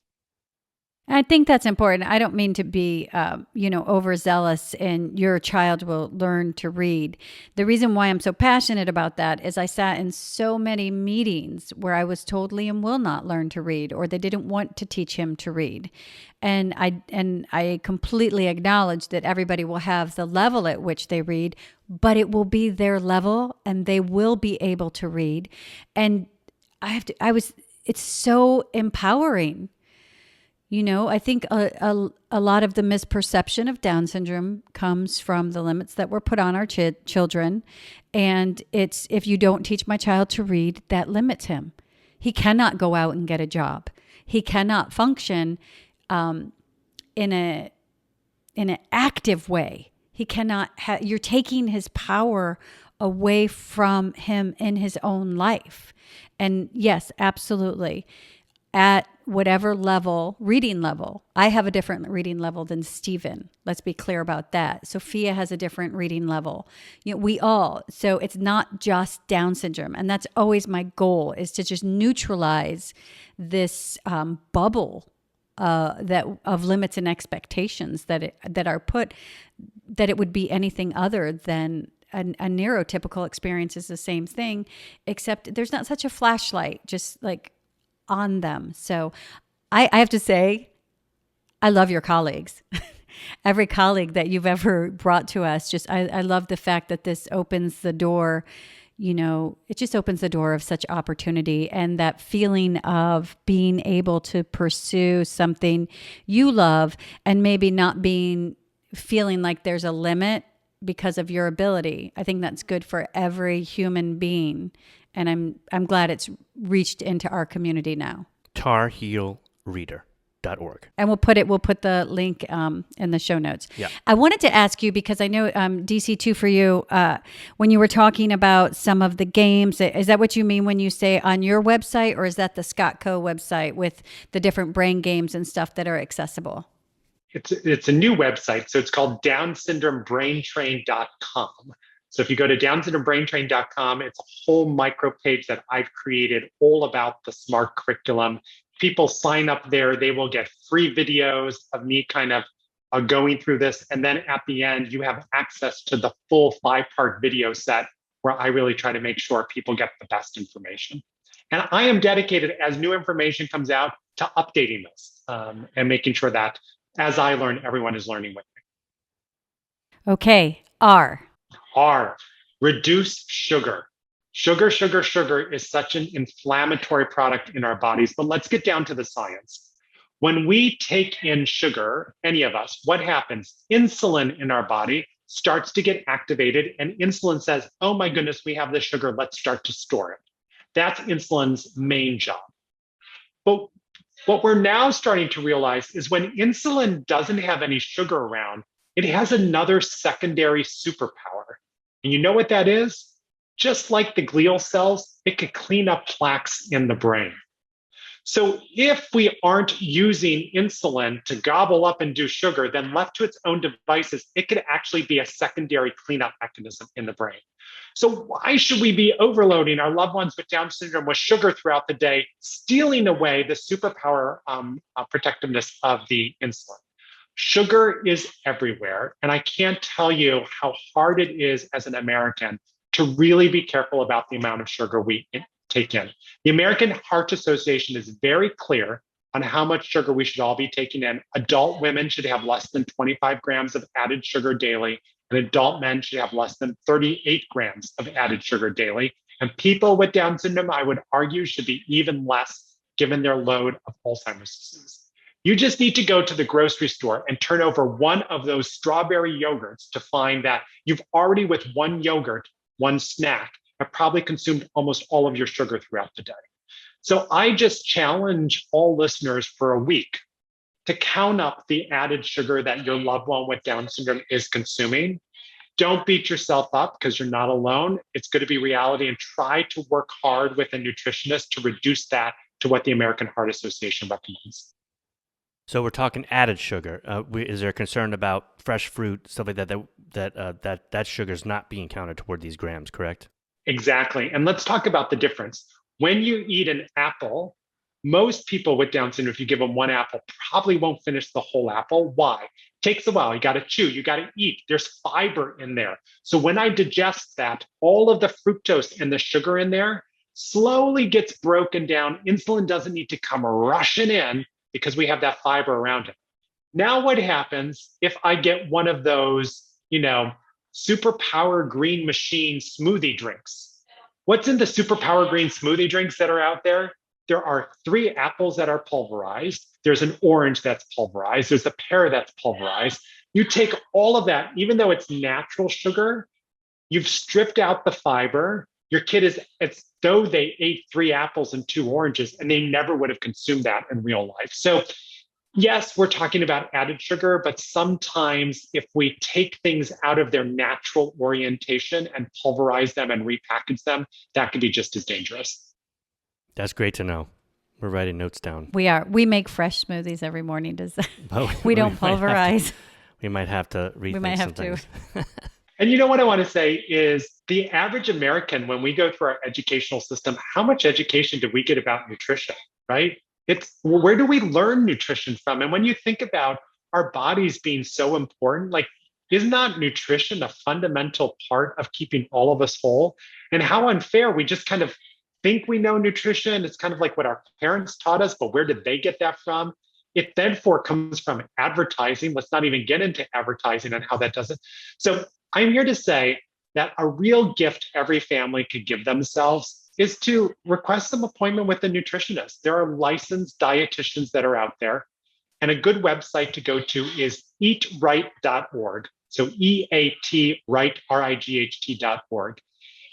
I think that's important. I don't mean to be, overzealous and your child will learn to read. The reason why I'm so passionate about that is I sat in so many meetings where I was told Liam will not learn to read, or they didn't want to teach him to read. And I completely acknowledge that everybody will have the level at which they read, but it will be their level and they will be able to read. And it's so empowering. I think a lot of the misperception of Down syndrome comes from the limits that were put on our children. And it's, if you don't teach my child to read, that limits him. He cannot go out and get a job. He cannot function in an active way. He cannot, you're taking his power away from him in his own life. And yes, absolutely. At whatever level, reading level. I have a different reading level than Stephen. Let's be clear about that. Sophia has a different reading level. We all. So it's not just Down syndrome. And that's always my goal, is to just neutralize this bubble that of limits and expectations that are put, that it would be anything other than a neurotypical experience is the same thing, except there's not such a flashlight, just like on them. So I have to say, I love your colleagues. every colleague that you've ever brought to us. Just, I love the fact that this opens the door, it just opens the door of such opportunity, and that feeling of being able to pursue something you love and maybe not feeling like there's a limit because of your ability. I think that's good for every human being. And I'm glad it's reached into our community now. TarHeelReader.org. And we'll put the link in the show notes. Yeah. I wanted to ask you, because I know DC2 for you, when you were talking about some of the games, is that what you mean when you say on your website, or is that the Skotko website with the different brain games and stuff that are accessible? It's a new website. So it's called downsyndromebraintrain.com. So if you go to downsyndromebraintrain.com, it's a whole micro page that I've created all about the SMART curriculum. People sign up there, they will get free videos of me kind of going through this. And then at the end, you have access to the full 5-part video set where I really try to make sure people get the best information. And I am dedicated, as new information comes out, to updating this and making sure that as I learn, everyone is learning with me. Okay, R, reduce sugar. Sugar is such an inflammatory product in our bodies, but let's get down to the science. When we take in sugar, any of us, what happens? Insulin in our body starts to get activated, and insulin says, oh my goodness, we have this sugar, let's start to store it. That's insulin's main job. But what we're now starting to realize is when insulin doesn't have any sugar around, it has another secondary superpower. And you know what that is? Just like the glial cells, it could clean up plaques in the brain. So if we aren't using insulin to gobble up and do sugar, then left to its own devices, it could actually be a secondary cleanup mechanism in the brain. So why should we be overloading our loved ones with Down syndrome with sugar throughout the day, stealing away the superpower protectiveness of the insulin? Sugar is everywhere. And I can't tell you how hard it is as an American to really be careful about the amount of sugar we take in. The American Heart Association is very clear on how much sugar we should all be taking in. Adult women should have less than 25 grams of added sugar daily, and adult men should have less than 38 grams of added sugar daily. And people with Down syndrome, I would argue, should be even less given their load of Alzheimer's disease. You just need to go to the grocery store and turn over one of those strawberry yogurts to find that you've already, with one yogurt, one snack, have probably consumed almost all of your sugar throughout the day. So I just challenge all listeners for a week to count up the added sugar that your loved one with Down syndrome is consuming. Don't beat yourself up because you're not alone. It's going to be reality, and try to work hard with a nutritionist to reduce that to what the American Heart Association recommends. So we're talking added sugar. Is there a concern about fresh fruit, stuff like that sugar is not being counted toward these grams, correct? Exactly. And let's talk about the difference. When you eat an apple, most people with Down syndrome, if you give them one apple, probably won't finish the whole apple. Why? It takes a while. You got to chew, you got to eat. There's fiber in there. So when I digest that, all of the fructose and the sugar in there slowly gets broken down. Insulin doesn't need to come rushing in because we have that fiber around it. Now what happens if I get one of those, superpower green machine smoothie drinks? What's in the superpower green smoothie drinks that are out there? There are 3 apples that are pulverized. There's an orange that's pulverized. There's a pear that's pulverized. You take all of that, even though it's natural sugar, you've stripped out the fiber. Your kid it's though they ate 3 apples and 2 oranges, and they never would have consumed that in real life. So yes, we're talking about added sugar, but sometimes if we take things out of their natural orientation and pulverize them and repackage them, that could be just as dangerous. That's great to know. We're writing notes down. We make fresh smoothies every morning. Oh, we don't pulverize. We might have to rethink some things. And you know what I want to say is the average American, when we go through our educational system, how much education do we get about nutrition, right? Where do we learn nutrition from? And when you think about our bodies being so important, isn't not nutrition a fundamental part of keeping all of us whole? And how unfair, we just kind of think we know nutrition. It's kind of like what our parents taught us, but where did they get that from? It therefore comes from advertising. Let's not even get into advertising and how that does it. So I'm here to say that a real gift every family could give themselves is to request an appointment with a nutritionist. There are licensed dietitians that are out there. And a good website to go to is eatright.org. So EAT right, RIGHT.org.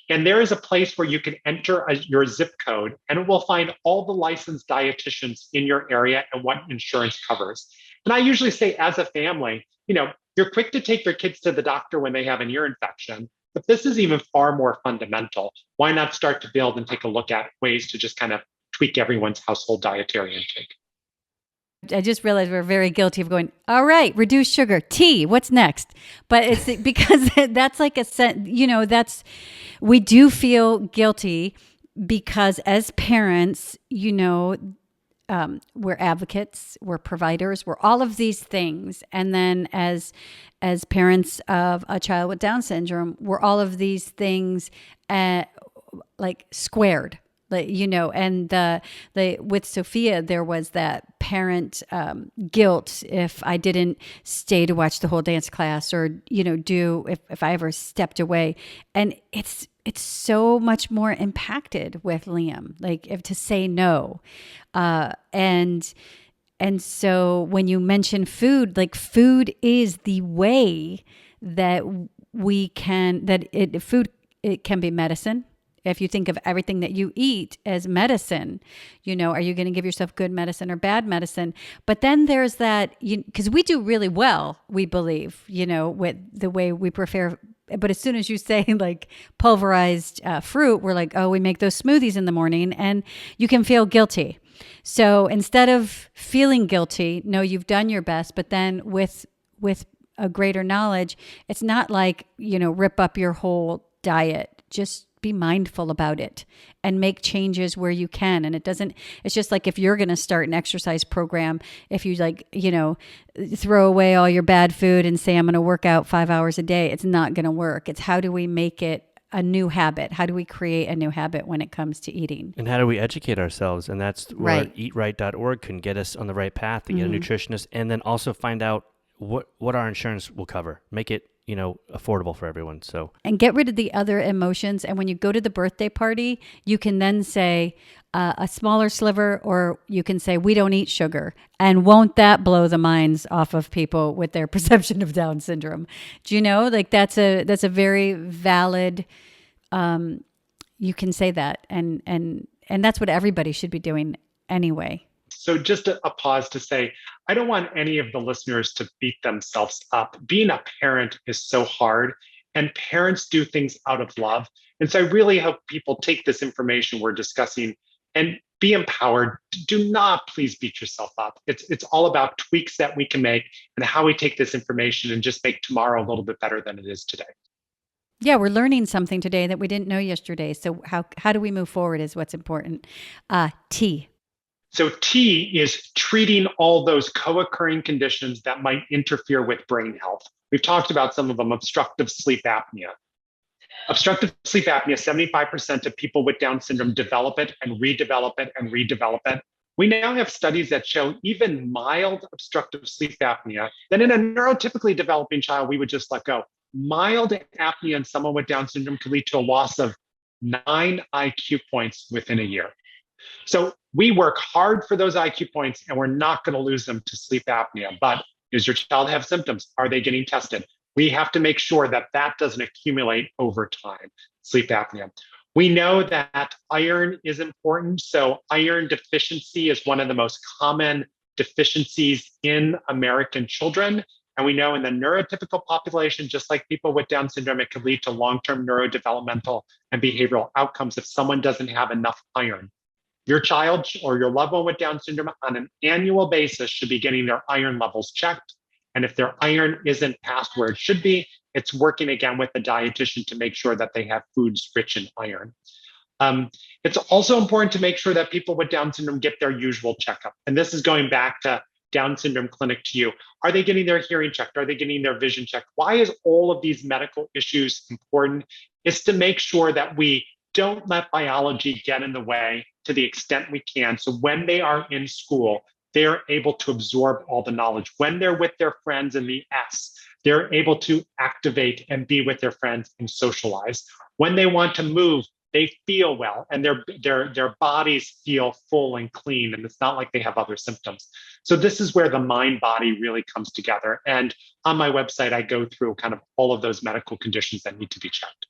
And there is a place where you can enter your zip code, and it will find all the licensed dietitians in your area and what insurance covers. And I usually say, as a family, you're quick to take your kids to the doctor when they have an ear infection, but this is even far more fundamental. Why not start to build and take a look at ways to just kind of tweak everyone's household dietary intake? I just realized we're very guilty of going, all right, reduce sugar, tea, what's next? But it's because that's like we do feel guilty because as parents, we're advocates, we're providers, we're all of these things. And then as parents of a child with Down syndrome, we're all of these things like squared. And with Sophia, there was that parent guilt if I didn't stay to watch the whole dance class or, if I ever stepped away. And it's so much more impacted with Liam, like if to say no. And so when you mention food, like food is the way that it can be medicine. If you think of everything that you eat as medicine, are you going to give yourself good medicine or bad medicine? But then there's that, because we do really well, we believe, with the way we prepare. But as soon as you say like pulverized fruit, we're like, oh, we make those smoothies in the morning, and you can feel guilty. So instead of feeling guilty, no, you've done your best. But then with a greater knowledge, it's not like, rip up your whole diet. Just be mindful about it and make changes where you can. And it's just like if you're going to start an exercise program, if you throw away all your bad food and say, I'm going to work out 5 hours a day, it's not going to work. It's how do we make it a new habit? How do we create a new habit when it comes to eating? And how do we educate ourselves? And that's where Right. eatright.org can get us on the right path to get a nutritionist, and then also find out what our insurance will cover. Make it affordable for everyone. So, and get rid of the other emotions. And when you go to the birthday party, you can then say a smaller sliver, or you can say, we don't eat sugar. And won't that blow the minds off of people with their perception of Down syndrome? Do you know, like that's a very valid, you can say that. And that's what everybody should be doing anyway. So just a pause to say, I don't want any of the listeners to beat themselves up. Being a parent is so hard, and parents do things out of love. And so I really hope people take this information we're discussing and be empowered. Do not please beat yourself up. It's all about tweaks that we can make and how we take this information and just make tomorrow a little bit better than it is today. Yeah, we're learning something today that we didn't know yesterday. So how do we move forward is what's important. T. So T is treating all those co-occurring conditions that might interfere with brain health. We've talked about some of them: obstructive sleep apnea. Obstructive sleep apnea, 75% of people with Down syndrome develop it and redevelop it and redevelop it. We now have studies that show even mild obstructive sleep apnea, then in a neurotypically developing child, we would just let go. Mild apnea in someone with Down syndrome could lead to a loss of 9 IQ points within a year. So we work hard for those IQ points, and we're not going to lose them to sleep apnea. But does your child have symptoms? Are they getting tested? We have to make sure that doesn't accumulate over time, sleep apnea. We know that iron is important. So iron deficiency is one of the most common deficiencies in American children. And we know in the neurotypical population, just like people with Down syndrome, it can lead to long-term neurodevelopmental and behavioral outcomes if someone doesn't have enough iron. Your child or your loved one with Down syndrome on an annual basis should be getting their iron levels checked. And if their iron isn't past where it should be, it's working again with the dietitian to make sure that they have foods rich in iron. It's also important to make sure that people with Down syndrome get their usual checkup. And this is going back to Down syndrome clinic to you. Are they getting their hearing checked? Are they getting their vision checked? Why is all of these medical issues important? It's to make sure that we don't let biology get in the way to the extent we can. So when they are in school, they're able to absorb all the knowledge. When they're with their friends in the S, they're able to activate and be with their friends and socialize. When they want to move, they feel well and their bodies feel full and clean, and it's not like they have other symptoms. So this is where the mind body really comes together. And on my website, I go through kind of all of those medical conditions that need to be checked.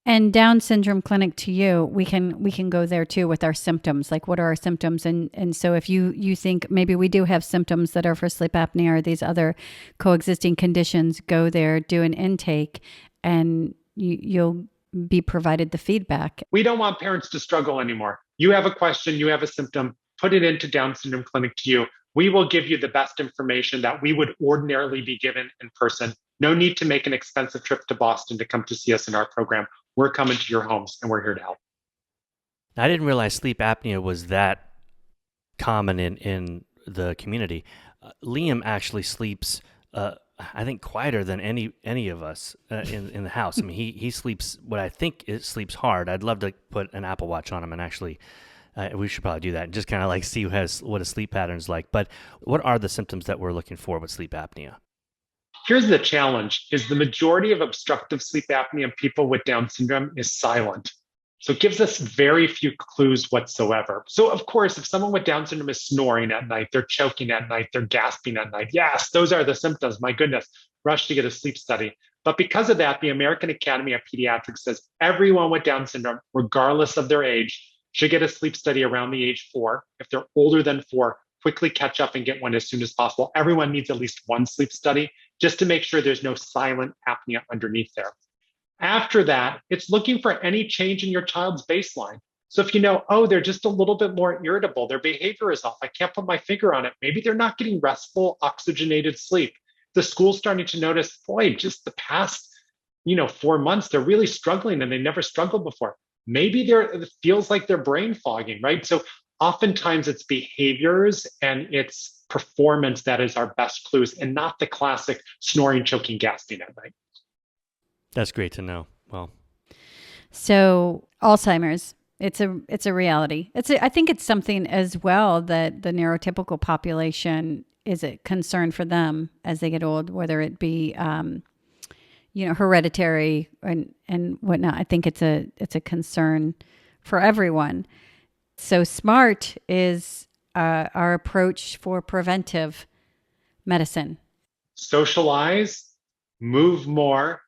And Down Syndrome Clinic to you, we can go there too with our symptoms. Like, what are our symptoms? And so if you think maybe we do have symptoms that are for sleep apnea or these other coexisting conditions, go there, do an intake, and you'll be provided the feedback. We don't want parents to struggle anymore. You have a question, you have a symptom, put it into Down Syndrome Clinic to you. We will give you the best information that we would ordinarily be given in person. No need to make an expensive trip to Boston to come to see us in our program. We're coming to your homes and we're here to help. I didn't realize sleep apnea was that common in the community. Liam actually sleeps, I think, quieter than any of us in the house. I mean, he sleeps what I think is sleeps hard. I'd love to put an Apple Watch on him and actually, we should probably do that and just kind of like see what a sleep pattern is like. But what are the symptoms that we're looking for with sleep apnea? Here's the challenge: is the majority of obstructive sleep apnea in people with Down syndrome is silent. So it gives us very few clues whatsoever. So of course, if someone with Down syndrome is snoring at night, they're choking at night, they're gasping at night, yes, those are the symptoms. My goodness, rush to get a sleep study. But because of that, the American Academy of Pediatrics says everyone with Down syndrome, regardless of their age, should get a sleep study around the age 4. If they're older than 4, quickly catch up and get one as soon as possible. Everyone needs at least one sleep study just to make sure there's no silent apnea underneath there. After that, it's looking for any change in your child's baseline. So if you know, oh, they're just a little bit more irritable, their behavior is off, I can't put my finger on it, maybe they're not getting restful, oxygenated sleep. The school's starting to notice, boy, just the past 4 months, they're really struggling and they never struggled before. Maybe it feels like they're brain fogging, right? So oftentimes it's behaviors and it's performance that is our best clues, and not the classic snoring, choking, gasping at night. That's great to know. Well, so Alzheimer's, it's a reality. I think it's something as well that the neurotypical population is a concern for them as they get old, whether it be hereditary and whatnot. I think it's a concern for everyone. So SMART is our approach for preventive medicine. Socialize, move more,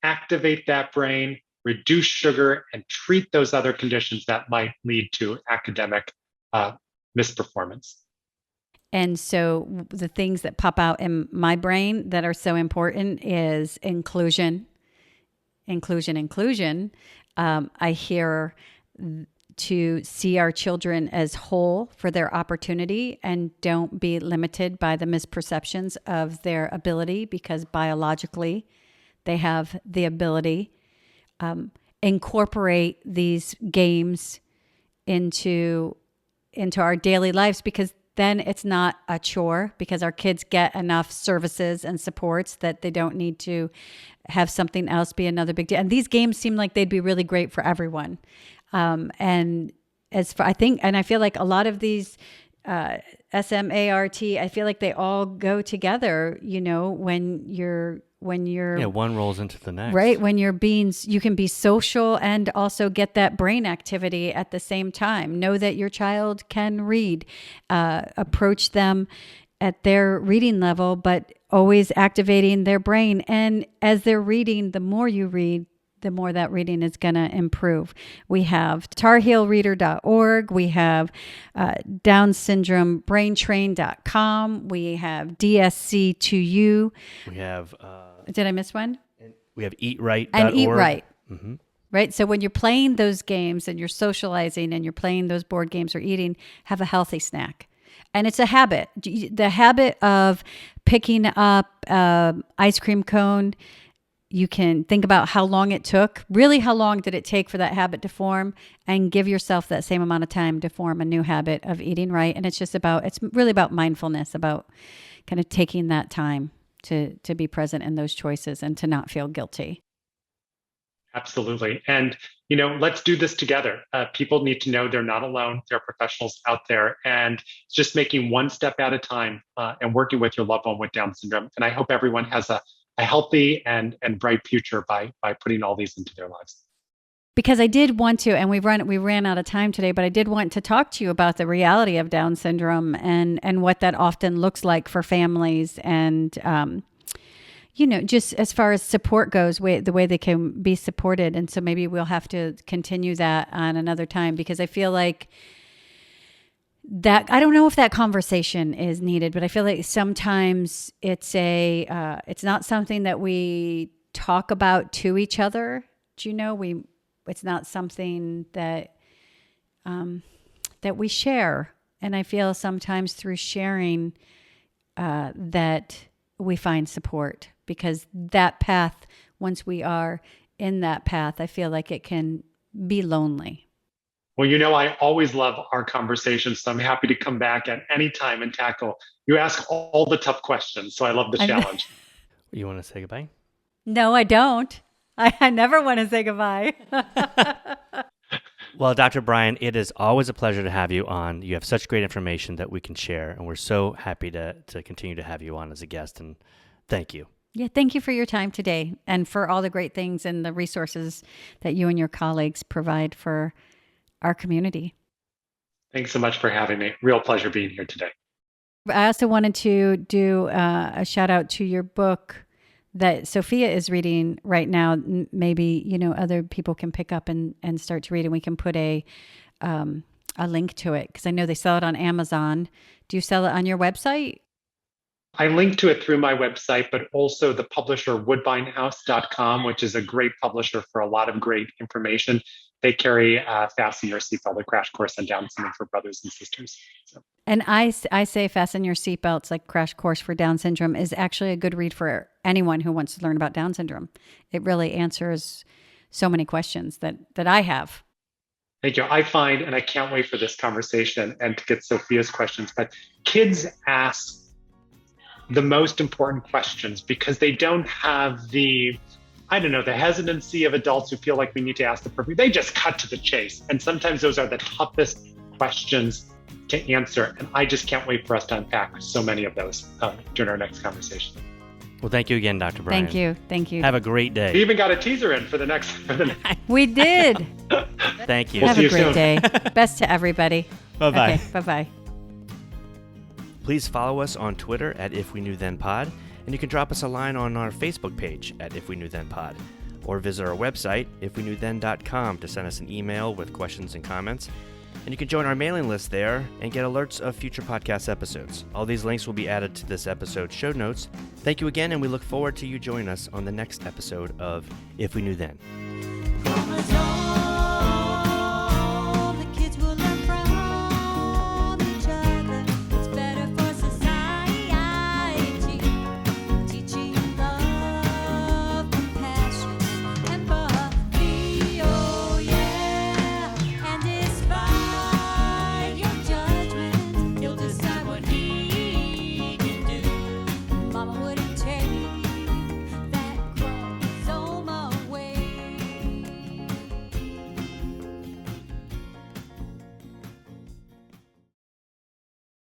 activate that brain, reduce sugar, and treat those other conditions that might lead to academic misperformance. And so the things that pop out in my brain that are so important is inclusion. I hear to see our children as whole for their opportunity and don't be limited by the misperceptions of their ability, because biologically they have the ability. Incorporate these games into our daily lives, because then it's not a chore, because our kids get enough services and supports that they don't need to have something else be another big deal. And these games seem like they'd be really great for everyone. And I feel like a lot of these SMART, I feel like they all go together, when you're one rolls into the next, right? When you can be social and also get that brain activity at the same time. Know that your child can read, approach them at their reading level, but always activating their brain. And as they're reading, the more you read, the more that reading is going to improve. We have tarheelreader.org. We have Down Syndrome BrainTrain.com. We have DSC2U. We have... Did I miss one? We have eatright.org. And Eat Right. Mm-hmm. Right? So when you're playing those games and you're socializing and you're playing those board games or eating, have a healthy snack. And it's a habit. The habit of picking up ice cream cone, you can think about how long it took. Really, how long did it take for that habit to form? And give yourself that same amount of time to form a new habit of eating right. And it's really about mindfulness, about kind of taking that time to be present in those choices and to not feel guilty. Absolutely. And, let's do this together. People need to know they're not alone. There are professionals out there, and just making one step at a time and working with your loved one with Down syndrome. And I hope everyone has a healthy and bright future by putting all these into their lives. Because I did want to, and we ran out of time today, but I did want to talk to you about the reality of Down syndrome and what that often looks like for families, and just as far as support goes, the way they can be supported. And so maybe we'll have to continue that on another time, because I feel like that, I don't know if that conversation is needed, but I feel like sometimes it's not something that we talk about to each other. It's not something that we share. And I feel sometimes through sharing that we find support, because that path, once we are in that path, I feel like it can be lonely. Well, I always love our conversations, so I'm happy to come back at any time and tackle. You ask all the tough questions, so I love the challenge. You want to say goodbye? No, I don't. I never want to say goodbye. Well, Dr. Bryan, it is always a pleasure to have you on. You have such great information that we can share, and we're so happy to continue to have you on as a guest, and thank you. Yeah, thank you for your time today and for all the great things and the resources that you and your colleagues provide for our community. Thanks so much for having me. Real pleasure being here today. I also wanted to do a shout out to your book that Sophia is reading right now. Maybe, other people can pick up and start to read, and we can put a link to it, because I know they sell it on Amazon. Do you sell it on your website? I link to it through my website, but also the publisher woodbinehouse.com, which is a great publisher for a lot of great information. They carry Fasten Your Seatbelt, a crash course on Down syndrome for brothers and sisters. So. And I say Fasten Your Seatbelts, like Crash Course for Down syndrome, is actually a good read for anyone who wants to learn about Down syndrome. It really answers so many questions that I have. Thank you. I find, and I can't wait for this conversation and to get Sophia's questions, but kids ask the most important questions because they don't have the hesitancy of adults who feel like we need to ask the perfect. They just cut to the chase. And sometimes those are the toughest questions to answer. And I just can't wait for us to unpack so many of those during our next conversation. Well, thank you again, Dr. Bryan. Thank you. Have a great day. We even got a teaser in for the next. We did. Thank you. We'll Have see a you great soon. day. Best to everybody. Bye-bye. Okay, bye-bye. Please follow us on Twitter at If We Knew Then Pod, and you can drop us a line on our Facebook page at If We Knew Then Pod, or visit our website, ifweknewthen.com, to send us an email with questions and comments. And you can join our mailing list there and get alerts of future podcast episodes. All these links will be added to this episode's show notes. Thank you again, and we look forward to you joining us on the next episode of If We Knew Then.